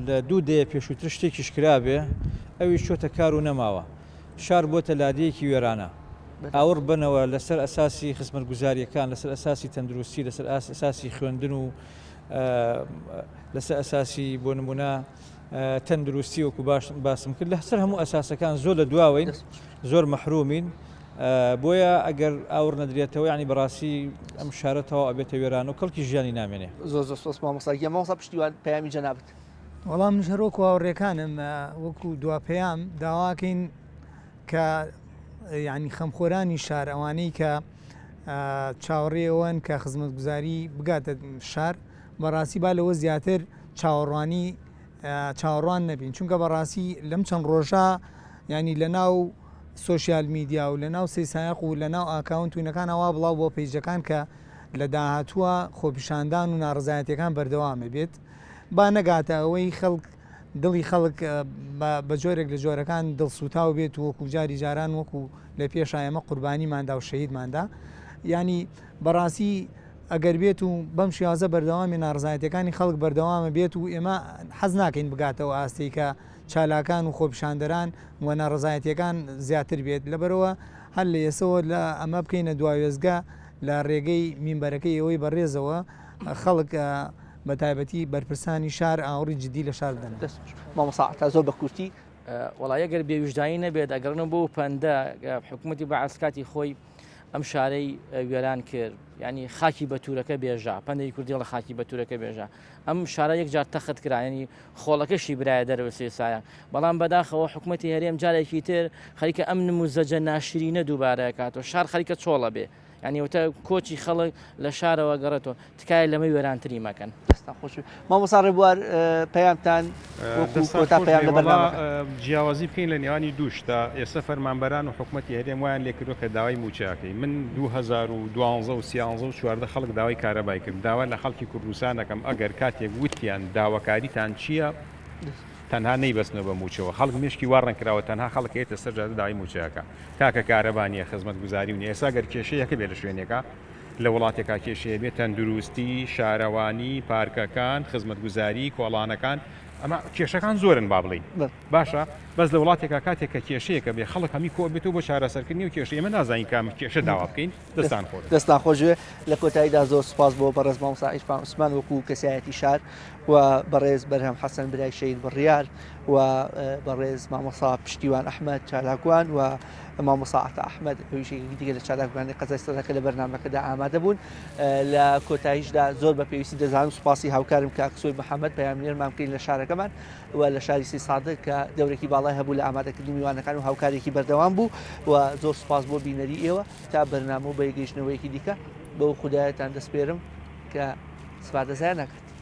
لە 2 دەیە پێشووتر شتێکیش کرابێ ئەوی چۆتە کار و نەماوە شار بۆتە لادەیەکی وێرانە ئاور بنەوە لەسەر ئەساسی خزمەت گوزاریەکان لەسەر ئەساسی تەندروستی لەسەر ئەساسی خوێندن و لەسەر ئەساسی بۆ نمونە تەندروستی وەکو باسم کرد لەسەر هەموو ئەساسەکان زۆر لە دواوین زۆر مەحرومین بۆیە ئەگەر ئاور نەدرێتەوە ینی بەڕاستی ئەم شارەتەوە ئەبێتە وێران و کەڵکی ژیانی نامێنێ زۆر مامۆستا مامۆستا پشتیوان پەیامی جەنابەت وەڵام ژەرۆک و هاوڕێکانم وەکو دوا پەیام داواکەین کە یعنی خەمخۆرانی شار ئەوانەی کە چاوەڕێەوەن کە خزمەت گوزاری بگاتە شار بەڕاستی با لەوە زیاتر چاوەڕوان نەبین چونکە بەڕاستی لەم چەند ڕۆژە ینی لە ناو سوۆسیال میدیا و لە ناو سەیسایق و لە ناو ئاکاونتوینەکان ئەوا بڵاو بۆ پەیجەکان کە لە داهاتووە خۆپیشاندان و ناڕزایەتەکان بەردەوامە بێت با نەگاتە ئەوەی خەڵک دڵی خەڵک بە جۆرێک لە جۆرەکان دڵسوتاو بێت و وەکو جاری جاران وەکو لە پێش ئێمە قوربانیماندا و شەهیدماندا ینی بەڕاستی ئەگەر بێت و بەم شیازە بەردەوامی ناڕزایەتەکانی خەڵک بەردەوامە بێت و ئێمە حەز ناکەین بگاتەوە ئاستی کە چالاکان و خۆپیشاندەران و ناڕزایەتەکان زیاتر بێت لەبەرەوە هەر لە ئێسەوە لە ئەمە بکەینە دواوێزگا لە ڕێگەی مینبەرەکەی ئەوەی بەڕێزەوە خەڵک بە تایبەتی بەرپرسانی شار ئاوڕی جددی لە شار بدەن مامۆستا تا زۆر بە کورتی وڵای ئەگەر بێویژدانی نەبێت ئەگەڕنەوە بۆ پەندە حکوومەتی بەعسکاتی خۆی ئەم شارەی وێران کرد ینی خاکی بەتورەکە بێژە پەندەی کوردی لە خاکی بەتورەکە بێژە ئەم شارە یەکجار تەخت کرایانی خۆڵەکەشی برایە دەرەوە سێسایە بەڵام بەداخەوە حکوومەتی هەرێم جارێکی تر خەریکە ئەم نموزەجە ناشرینە دووبارە کاتەوە شار خەریکە چۆڵە بێ ینی وتە کۆچی خەڵک لە شارەوە گەڕێتەوە تکایە لەمەی وێرانتری مەکەن مامۆستا ڕێبوار پەیامتان کۆتا پەیام لە بەرنامە جیاوازی بکەین لە نێوانی دووشتا ئێستا فەرمانبەران و حکوومەتی هەرێم وایان لێ کردو کە داوای موچاکەی من 2012 و 13 و 14 خەڵک داوای کارەبای کرد داوا لە خەڵکی کوردستان دەکەم ئەگەر کاتێک وتیان داواکاریتان چییە تەنها نەیبەستنەوە بە موچەوە خەڵک مشکی وارڕن کراوە تەنها خەڵک هێتە سەرجادە داوای موچەکە کاکە کارەبانیە خزمەت گوزاری و ئێستا گەر کێشەیەکە بێ لە شوێنێکە لە وڵاتێکا کێشەیە بێت تەندروستی شارەوانی پارکەکان خزمەت گوزاری کۆڵانەکان ئەمە کێشەکان زۆرن با بڵین باشە بەس لە وڵاتێکا کاتێک کە کێشەیەکە بێ خەڵک هەمی کۆ بێتەوە بۆ چارەسەرکردنی و کێشە ئێمە نازانین کام کێشە داوا بکەین دەستان خۆش دەستان خۆشوێ لە کۆتاییدا زۆر سپاس بۆ بەڕێز مامۆستا عیرفان عوسمان وەکو کەسایەتی شار و بەڕێز بەرهەم حەسەن برای شەید بڕیار و بەڕێز مامۆستا پشتیوان ئەحمەد چالاکوان و مامۆستا عەتا ئەحمەد پێویستێکی دیکە لە چالاکوانی قەزای سەرەکە لە بەرنامەکەدا ئامادە بوون لە کۆتاییشدا زۆر بە پێویستی دەزانم سوپاسی هاوکارم کاکسۆی محەممەد پەیامنێرمان بکەین لە شارەکەمان و لە شاری سی سادە کە دەورێکی باڵای هەبوو لە ئامادەکردنی میوانەکان و هاوکارێکی بەردەوام بوو و زۆر سوپاس بۆ بینەری ئێوە تا بەرنامە و بەیگەیشتنەوەیەکی دیکە بەو خودایەتان دەسپێرم کە سپاردەزای ناکات